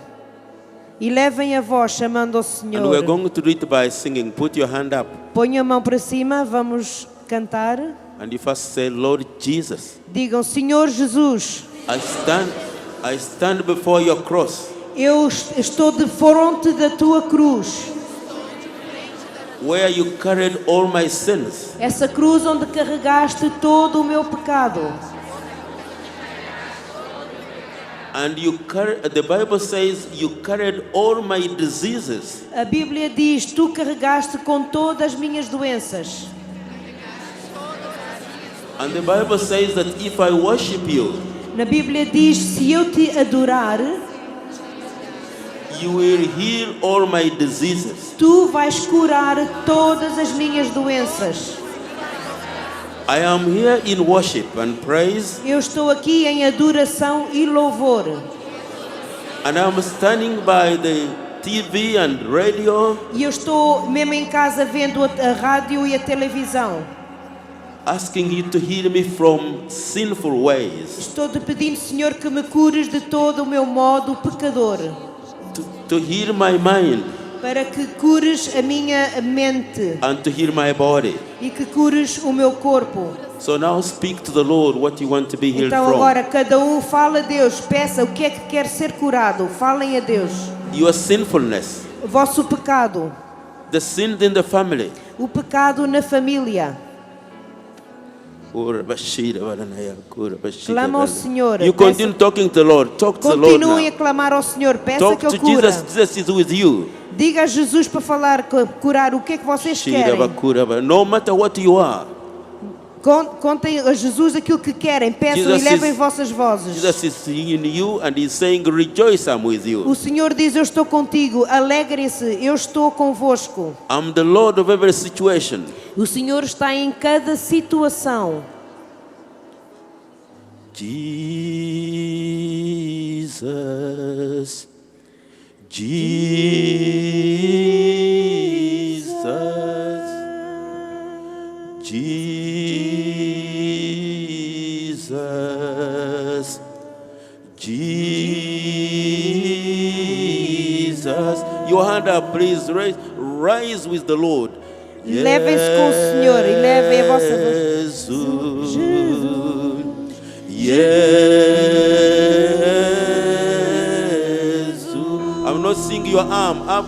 e levem a voz chamando ao And we're Senhor. going to do it by singing. Put your hand up. Ponha a mão para cima, vamos cantar. And you first say, Lord Jesus, Digam, Senhor Jesus, I stand before your cross, eu estou de fronte da tua cruz. where you carried all my sins. Essa cruz onde carregaste todo o meu pecado. And the Bible says you carried all my diseases. A Bíblia diz, tu carregaste com todas as minhas doenças. And the Bible says that if I worship you, Na Bíblia diz, se eu te adorar, you will heal all my diseases. tu vais curar todas as minhas doenças. I am here in worship and praise, Eu estou aqui em adoração e louvor. and I'm standing by the TV and radio, E eu estou mesmo em casa vendo a rádio e a televisão. asking you to heal me from sinful ways, Estou te pedindo, Senhor, que me cures de todo o meu modo pecador. to heal my mind Para que cures a minha mente and to heal my body. e que cures o meu corpo. So now speak to the Lord what you want to be healed Então from. agora cada um fala a Deus, peça o que é que quer ser curado. Falem a Deus. Your sinfulness, O vosso pecado, the sin in the family. o pecado na família. Clama ao Senhor. You continue talking to the Lord. Talk to the Lord Continuem a now. clamar ao Senhor, peça Talk que Ele to cura. Jesus. Jesus is with you. Diga a Jesus para falar, curar o que é que vocês querem. No matter what you are, Contem a Jesus aquilo que querem, peçam Jesus e levem is- vossas vozes. Jesus is in you and He's saying, rejoice, I'm with you. O Senhor diz, eu estou contigo, alegrem-se, eu estou convosco. I'm the Lord of every situation. O Senhor está em cada situação. Jesus, Jesus, Jesus, Jesus. Your hand up, please. Rise with the Lord. Levem-se com o Senhor e levem a vossa voz. Jesus. I'm not seeing your arm up.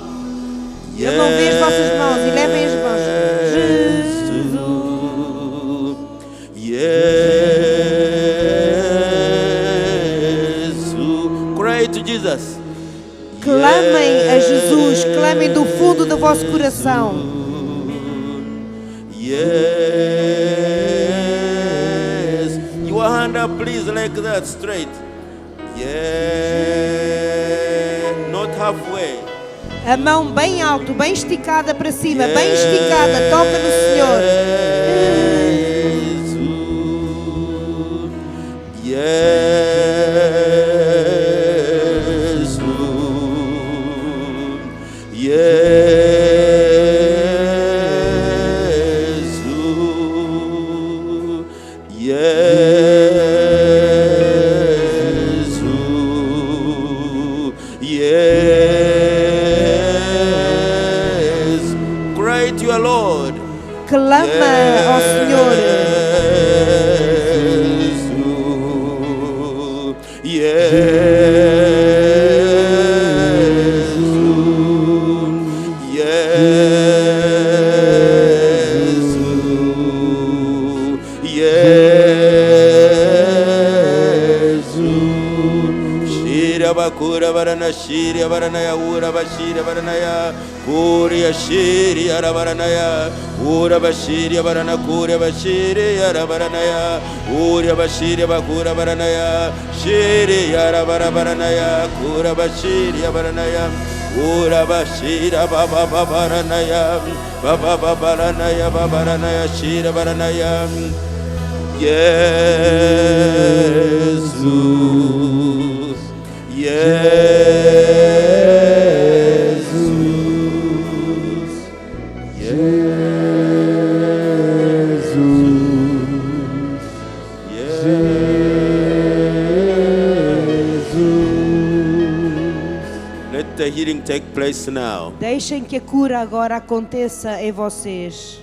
Eu não vejo as vossas mãos e levem as mãos. Jesus. Cry to Jesus. Clamem a Jesus, clamem do fundo do vosso coração. Yes. Your hand up, please, like that, straight. Yeah. Not halfway. A mão bem alto, bem esticada para cima, bem esticada, toca no Senhor. Cry to your Lord. Clama ao Senhor. Bakura barana shiri baranaya ura bashiri baranaya kuria shiri ara baranaya ura bashiri barana kuria bashiri ara baranaya ura bashiri bakura baranaya shiri ara baranaya kura bashiri baranaya ura bashira baba baranaya baba baranaya baranaya shira baranaya Jesus. Jesus, Jesus, Jesus. Let the healing take place now. Deixem que a cura agora aconteça em vocês.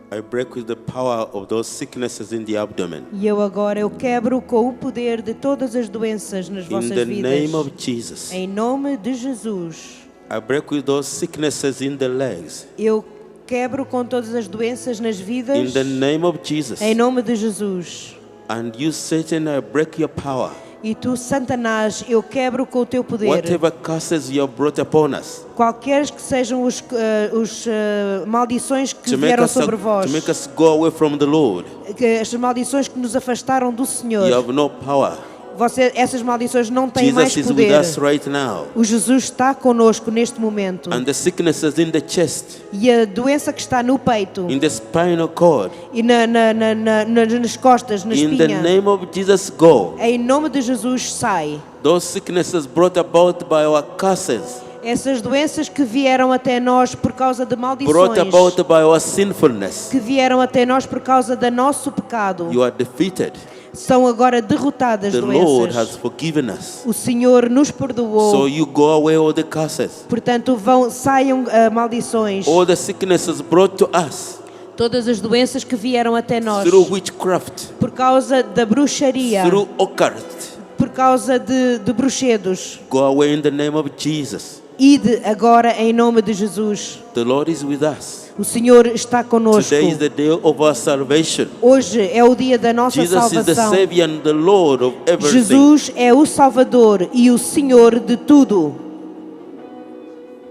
I break with the power of those sicknesses in the abdomen. E eu quebro com o poder de todas as doenças nas In vossas the vidas. name of Jesus. Em nome de Jesus. I break with those sicknesses in the legs. Eu quebro com todas as doenças nas vidas. In the name of Jesus. Em nome de Jesus. And you, Satan, I break your power. E tu, Satanás, eu quebro com o teu poder. Whatever curses you have brought upon us. Qualquer que sejam os maldições que vieram sobre vós. To make us go away from the Lord. As maldições que nos afastaram do Senhor. You have no power. Essas maldições não têm mais Jesus is poder. with us right now. O Jesus está conosco neste momento. And the sicknesses in the chest. E a doença que está no peito. In the spinal cord. E nas costas, na In the espinha. name of Jesus, go. Em nome de Jesus, sai. Those sicknesses brought about by our curses. Essas doenças que vieram até nós por causa de maldições. Brought about by our sinfulness. Que vieram até nós por causa do nosso pecado. You are defeated. São agora derrotadas The doenças. Lord has forgiven us. O Senhor nos perdoou. So you go away all the curses. Portanto, saiam maldições. All the sicknesses brought to us. Todas as doenças que vieram até nós. Through witchcraft. Por causa da bruxaria. Through occult. Por causa de bruxedos. Go away in the name of Jesus. Ide agora em nome de Jesus. The Lord is with us. O Senhor está conosco. Today is the day of our salvation. Hoje é o dia da nossa Jesus salvação. is the Savior and the Lord of everything. Jesus é o Salvador e o Senhor de tudo.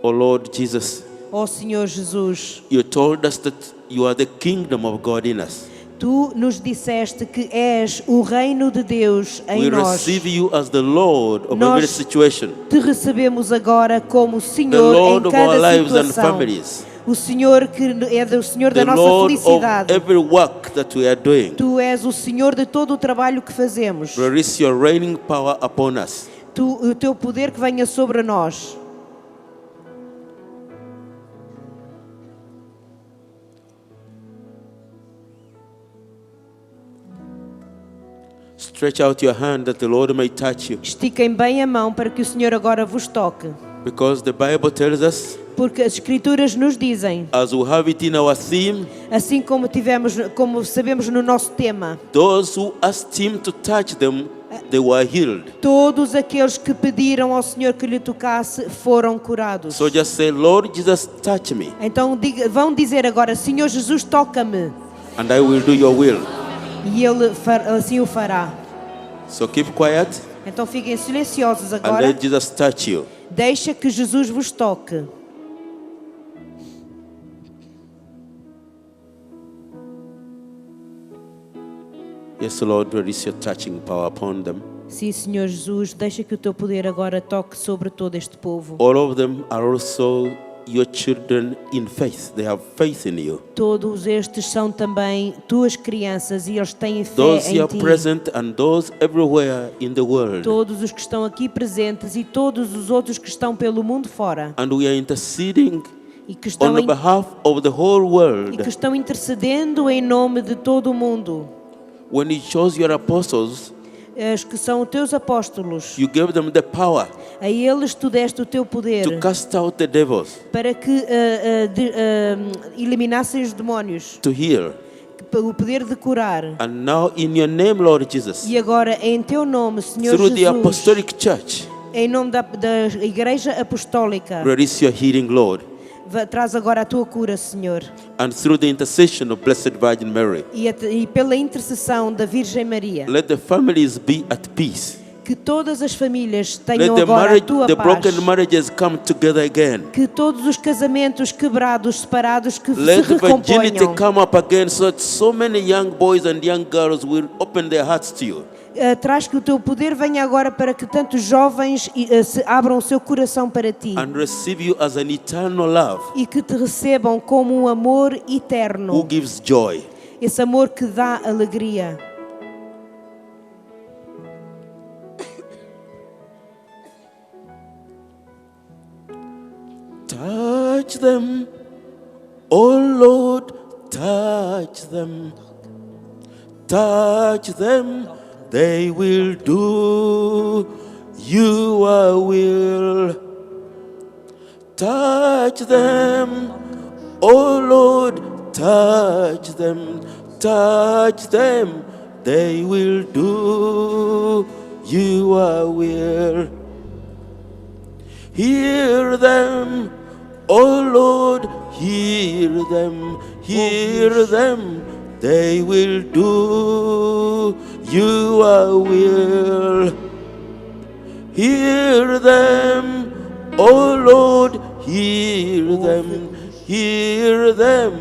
Oh Lord Jesus, Ó Senhor Jesus, you told us that you are the kingdom of God in us. tu nos disseste que és o reino de Deus em We nós. receive you as the Lord of Nós every situation. te recebemos agora como The Senhor Lord em of our cada lives and situação. families. O Senhor que é o Senhor The da nossa Lord of felicidade. every work that we are doing. Tu és o Senhor de todo o trabalho que fazemos. Release your reigning power upon us. O teu poder que venha sobre nós. Stretch out your hand that the Lord may touch you. Estiquem bem a mão para que o Senhor agora vos toque. Because the Bible tells us, Porque as Escrituras nos dizem, as we have it in our theme, assim como sabemos no nosso tema, those who asked him to touch them, they were healed. todos aqueles que pediram ao Senhor que lhe tocasse foram curados. So just say, Lord Jesus, touch me, Então vão dizer agora, Senhor Jesus, toca-me. and I will do your will. E Ele assim o fará. So keep quiet Então fiquem silenciosos and agora. let Jesus touch you. Deixa que Jesus vos toque. Yes, Lord, release your touching power upon them. Sim, Senhor Jesus, deixa que o teu poder agora toque sobre todo este povo. All of them are also your children in faith. They have faith in you. Todos estes são também tuas crianças e eles têm fé Those em here ti. present and those everywhere in the world. Todos os que estão aqui presentes e todos os outros que estão pelo mundo fora And we are interceding e que estão, on the behalf of the whole e world. que estão intercedendo em nome de todo o mundo. When you chose your apostles, Os que são os teus apóstolos, you gave them the power a eles tu deste o teu poder to cast out the devils, para que eliminassem os demónios, to heal. o poder de curar. And now in your name, Lord Jesus, E agora, em teu nome, Senhor through the Jesus, apostolic church, em nome da Igreja Apostólica, release your healing, Lord. traz agora a tua cura, Senhor. And through the intercession of Blessed Virgin Mary, E pela intercessão da Virgem Maria, let the families be at peace. que todas as famílias Let tenham the agora a tua paz. broken marriages come together again. Que todos os casamentos quebrados, separados, que Let se virginity recomponham. come up again so that so many young boys and young girls will open their hearts to you. Traz que o teu poder venha agora para que tantos jovens se abram o seu coração para ti. And receive you as an eternal love E que te recebam como um amor who eterno. gives joy. Esse amor que dá alegria. Touch them, oh Lord, touch them. Touch them, they will do your will. Touch them, oh Lord, touch them, they will do your will. Hear them, oh Lord, hear them, they will do your will. Hear them, oh Lord, hear them,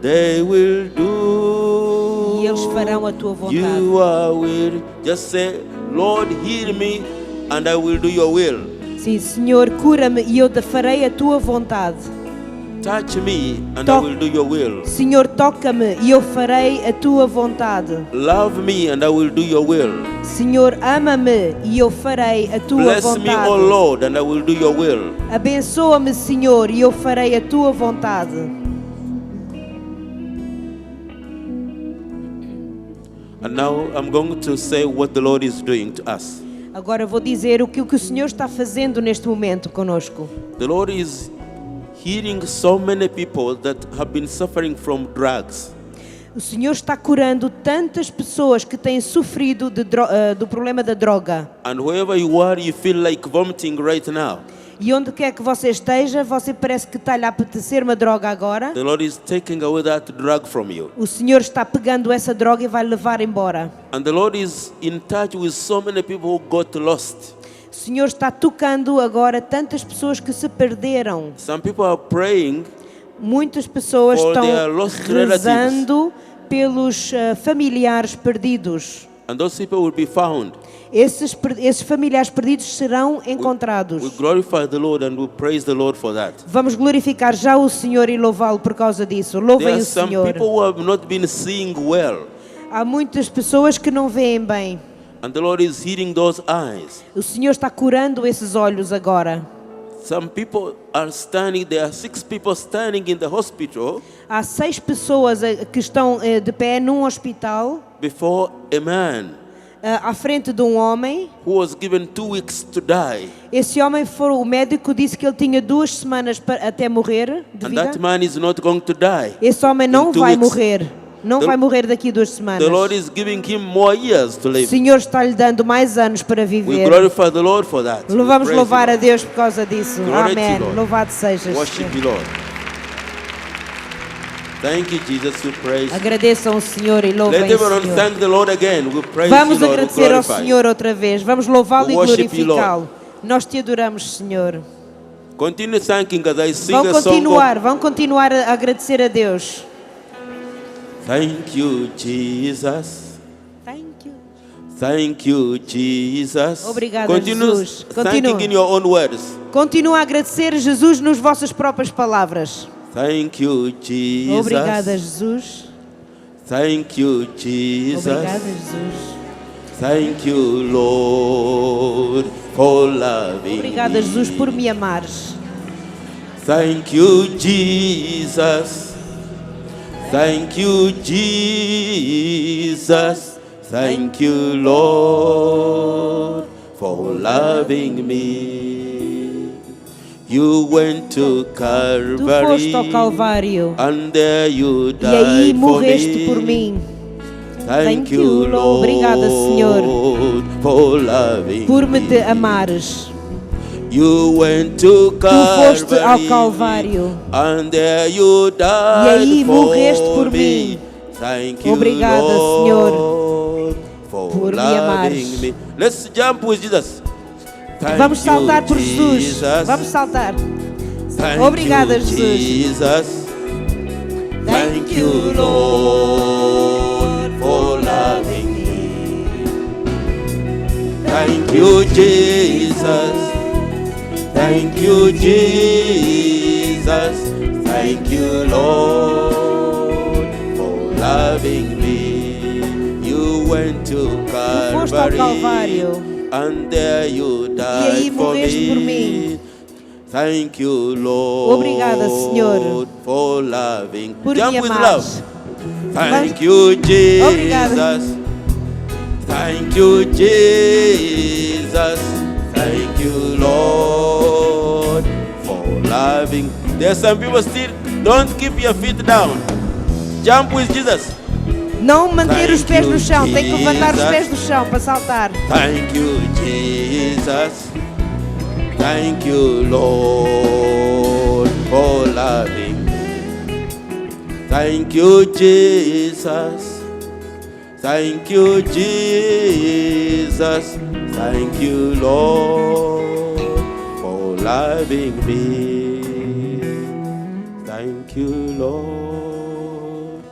they will do E eles farão a tua vontade. your will. Just say, Lord, hear me and I will do your will. Sim, Senhor, cura-me e eu te farei a tua vontade. Touch me and I will do your will. Senhor, toca-me e eu farei a tua vontade. Love me and I will do your will. Senhor, ama-me e eu farei a tua Bless me, vontade. O Lord, and I will do your will. Abençoa-me, Senhor, e eu farei a tua vontade. And now I'm going to say what the Lord is doing to us. Agora vou dizer o que o Senhor está fazendo neste momento conosco. The Lord is healing so many people that have been suffering from drugs. O Senhor está curando tantas pessoas que têm sofrido do problema da droga. And wherever you are, you feel like vomiting right now. E onde quer que você esteja, você parece que está-lhe a apetecer uma droga agora. The Lord is taking away that drug from you. O Senhor está pegando essa droga e vai levar embora. And the Lord is in touch with so many people who got lost. O Senhor está tocando agora tantas pessoas que se perderam. Some people are praying Muitas pessoas For estão their lost rezando pelos familiares perdidos. and those people will be found. Esses familiares perdidos serão We encontrados. glorify the Lord and we praise the Lord for that. Vamos glorificar já o Senhor e louvá-lo por causa disso. There Louvem are o some Senhor. people who have not been seeing well, Há muitas pessoas que não veem bem. and the Lord is healing those eyes. O Senhor está curando esses olhos agora. Some people are standing, there are 6 people standing in the hospital Há 6 pessoas que estão de pé num hospital, before a man à frente de um homem. who was given 2 weeks to die. Esse homem, o médico disse que ele tinha 2 semanas até morrer de And vida. that man is not going to die. Esse homem não in 2 vai weeks. morrer. Não The- vai morrer daqui a 2 semanas. The Lord is giving him more years to O live. Senhor está lhe dando mais anos para We viver. glorify the Lord for that. We Vamos praise louvar Him. a Deus por causa disso. Glory to Amém. God. Louvado sejas. Worship you, Lord. Thank you, Jesus. We praise you. Agradeçam o Senhor e louvem Let o everyone Senhor. thank the Lord again. We praise Vamos you, Lord. We agradecer ao glorify you. Senhor outra vez. Vamos louvá-lo e We worship you, glorificá-lo. Nós te adoramos, Senhor. Continue thanking as I sing Vão a song. continuar a agradecer a Deus. Thank you, Jesus. Thank you. Thank you, Jesus. Obrigada, Continue Jesus. thanking Continua. in your own words. Continua a agradecer Jesus nas vossas próprias palavras. Thank you, Jesus. Obrigada, Jesus. Thank you, Jesus. Obrigada, Jesus. Thank you, Lord, for loving Obrigada, me. Jesus, por me amares. Thank you, Jesus. Thank you, Jesus. Thank you, Lord, for loving me. You went to Tu foste ao Calvary, Calvário and there you e aí died for morreste me. por mim. Thank you, Lord, Obrigada, Senhor, for loving por me te me. amares. You went to Tu foste ao Calvary, Calvário and there you died e aí for morreste por me. mim. Thank you, Obrigada, Lord, for por me loving amares. me. Let's jump with Jesus. Thank Vamos you, saltar por Jesus. Jesus. Vamos saltar. Thank Obrigada, you, Jesus. Jesus. Thank you, Lord, for loving me. Thank you, Jesus. Thank you, Jesus. Thank you, Lord, for loving me. You went to foste ao Calvary, Calvário and there you aí died for morreste por me. mim. Thank you, Lord, Obrigada, Senhor, for loving. por Jump me with amares. love. Thank you, Jesus. Obrigada. Thank you, Jesus. Thank you, Lord, for loving. There's some people still don't keep your feet down. Jump with Jesus. Não manter os Thank pés you, no chão, tem que levantar os Jesus. pés do chão para saltar. Thank you, Jesus. Thank you, Lord, for loving me. Thank you, Jesus. Thank you, Jesus. Thank you, Lord, for loving me. Thank you, Lord,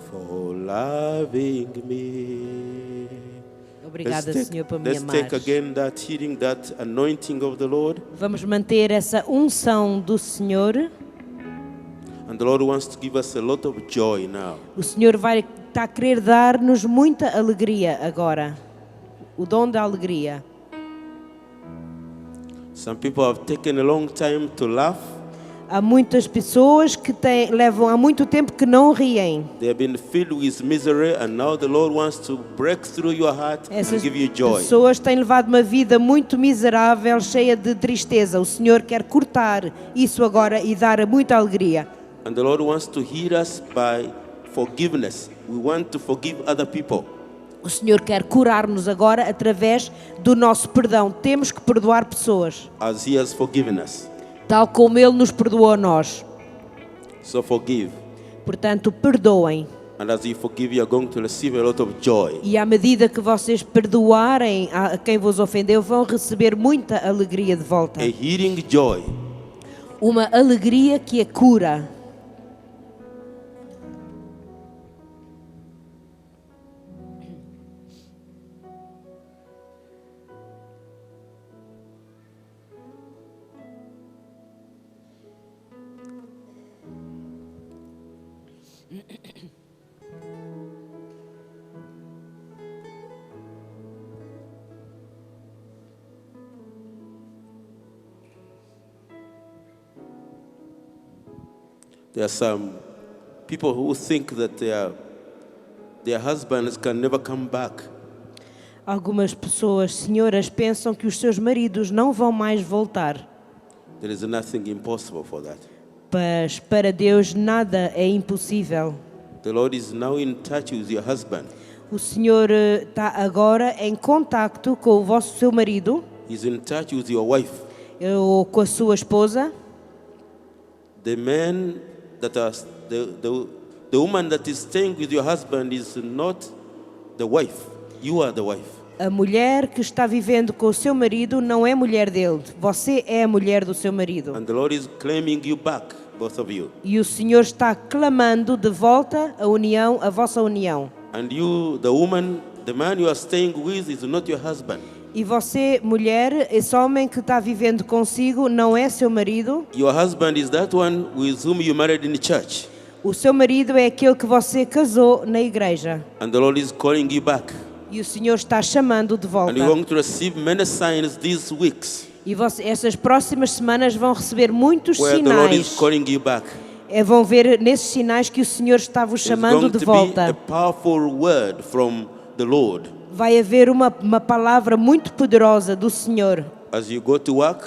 for loving me. Obrigada, Senhor, por me let's amar. take again that hearing, that anointing of the Lord. Vamos manter essa unção do Senhor. And the Lord wants to give us a lot of joy now. O Senhor vai estar a querer dar-nos muita alegria agora. O dom da alegria. Some people have taken a long time to laugh. Há muitas pessoas que levam há muito tempo que não riem. They have been filled with misery, and now the Lord wants to break through your heart and Essas give you joy. pessoas têm levado uma vida muito miserável, cheia de tristeza. O Senhor quer cortar isso agora e dar muita alegria. And the Lord wants to heal us by forgiveness. We want to forgive other people. O Senhor quer curar-nos agora através do nosso perdão. Temos que perdoar pessoas, As He has forgiven us. tal como Ele nos perdoou a nós. So forgive. Portanto, perdoem. And as you forgive, you are going to receive a lot of joy. E à medida que vocês perdoarem a quem vos ofendeu, vão receber muita alegria de volta. A healing joy. Uma alegria que a cura. There are some people who think that their husbands can never come back. Algumas pessoas, senhoras, pensam que os seus maridos não vão mais voltar. There is nothing impossible for that. Mas para Deus nada é impossível. The Lord is now in touch with your husband. O Senhor está agora em contacto com o seu marido He's in touch with your wife. ou com a sua esposa. The man that are the woman that is staying with your husband is not the wife. You are the wife. A mulher que está vivendo com o seu marido não é mulher dele. Você é a mulher do seu marido. And the Lord is claiming you back, both of you. E o Senhor está clamando de volta a união, a vossa união. And you, the woman, the man you are staying with is not your husband. E você, mulher, esse homem que está vivendo consigo não é seu marido. Your husband is that one with whom you married in church. O seu marido é aquele que você casou na igreja. And the Lord is calling you back. E o Senhor está chamando de volta. And you're going to receive many signs these weeks E essas próximas semanas vão receber muitos where the Lord is sinais. calling you back. Vão ver nesses sinais que o Senhor está vos It's chamando going de to be a volta. powerful word from the Lord. Vai haver uma palavra muito poderosa do Senhor. As you go to work,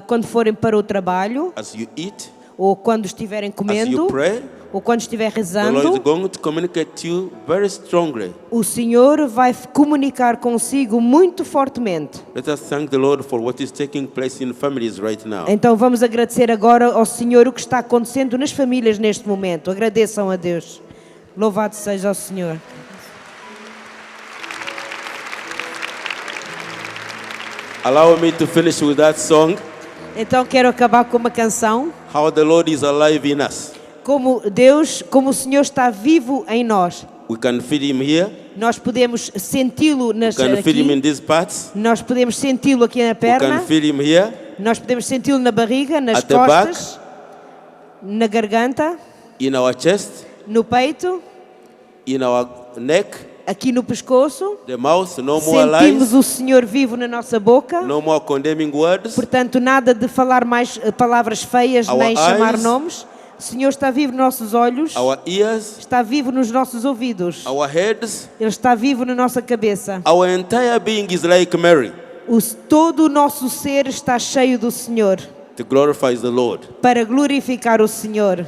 Quando forem para o trabalho, as you eat, ou quando estiverem as comendo, you pray, ou quando estiver the Lord is rezando, going to communicate to you very strongly. o Senhor vai comunicar consigo muito fortemente. Let us thank the Lord for what is taking place in families right now. Então vamos agradecer agora ao Senhor o que está acontecendo nas famílias neste momento. Agradeçam a Deus. Louvado seja o Senhor. Allow me to finish with that song, Então quero acabar com uma canção. How the Lord is alive in us. Como o Senhor está vivo em nós. We can feel Him here, Nós podemos senti-lo we can feel Him in aqui. these parts, Nós podemos senti-lo aqui na we perna. can feel Him here, Nós podemos senti-lo na barriga, nas At the back. costas, na garganta, in our chest, no peito, in our neck, aqui no pescoço. the mouth. No more Sentimos lies, o Senhor vivo na nossa boca. no more condemning words. Portanto, nada de falar mais palavras feias, Our nem chamar eyes. nomes. O Senhor está vivo nos nossos olhos, Our ears, está vivo nos nossos ouvidos, our heads, Ele está vivo na nossa cabeça. our entire being is like Mary Todo o nosso ser está cheio do Senhor, to glorify the Lord. para glorificar o Senhor.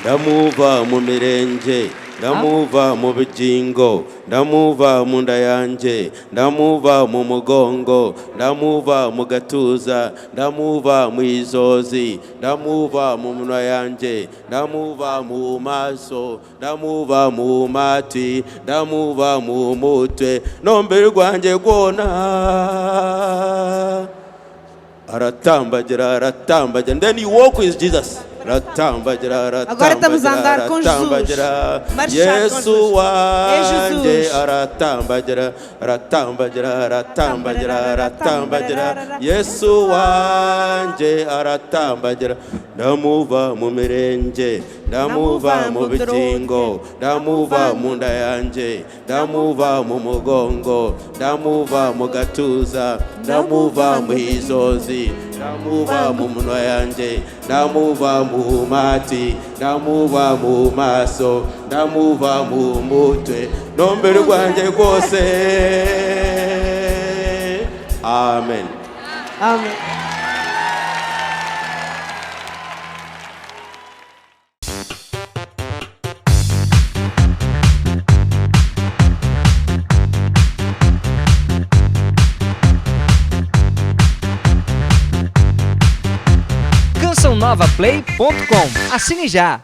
ndamuva mu mirenge, ndamuva mu bugingo, ndamuva mu nda yanjye, ndamuva mu mugongo, ndamuva mu gatuza, ndamuva mu izozi, ndamuva mu munwa yanjye, ndamuva mu maso, ndamuva mu matwi, ndamuva mu mutwe, nombere rwanjye rwona aratambagira, aratambagira. And then you walk with Jesus. Agora estamos a andar com Jesus. Marchar com Yesu Jesus. wanje aratambagira, aratambagira, aratambagira, aratambagira. Yesu wanje aratambagira. Ndamuva mu mirenge, ndamuva mu bugingo, ndamuva mu nda yanjye, ndamuva mu mugongo, ndamuva mu gatuza, ndamuva mu izozi, ndamuva mu munwa yanjye, ndamuva mu mati, ndamuva mu maso, ndamuva mu mutwe, nombere rwanjye rwose. Amen. Amém. CançãoNovaPlay.com. Assine já!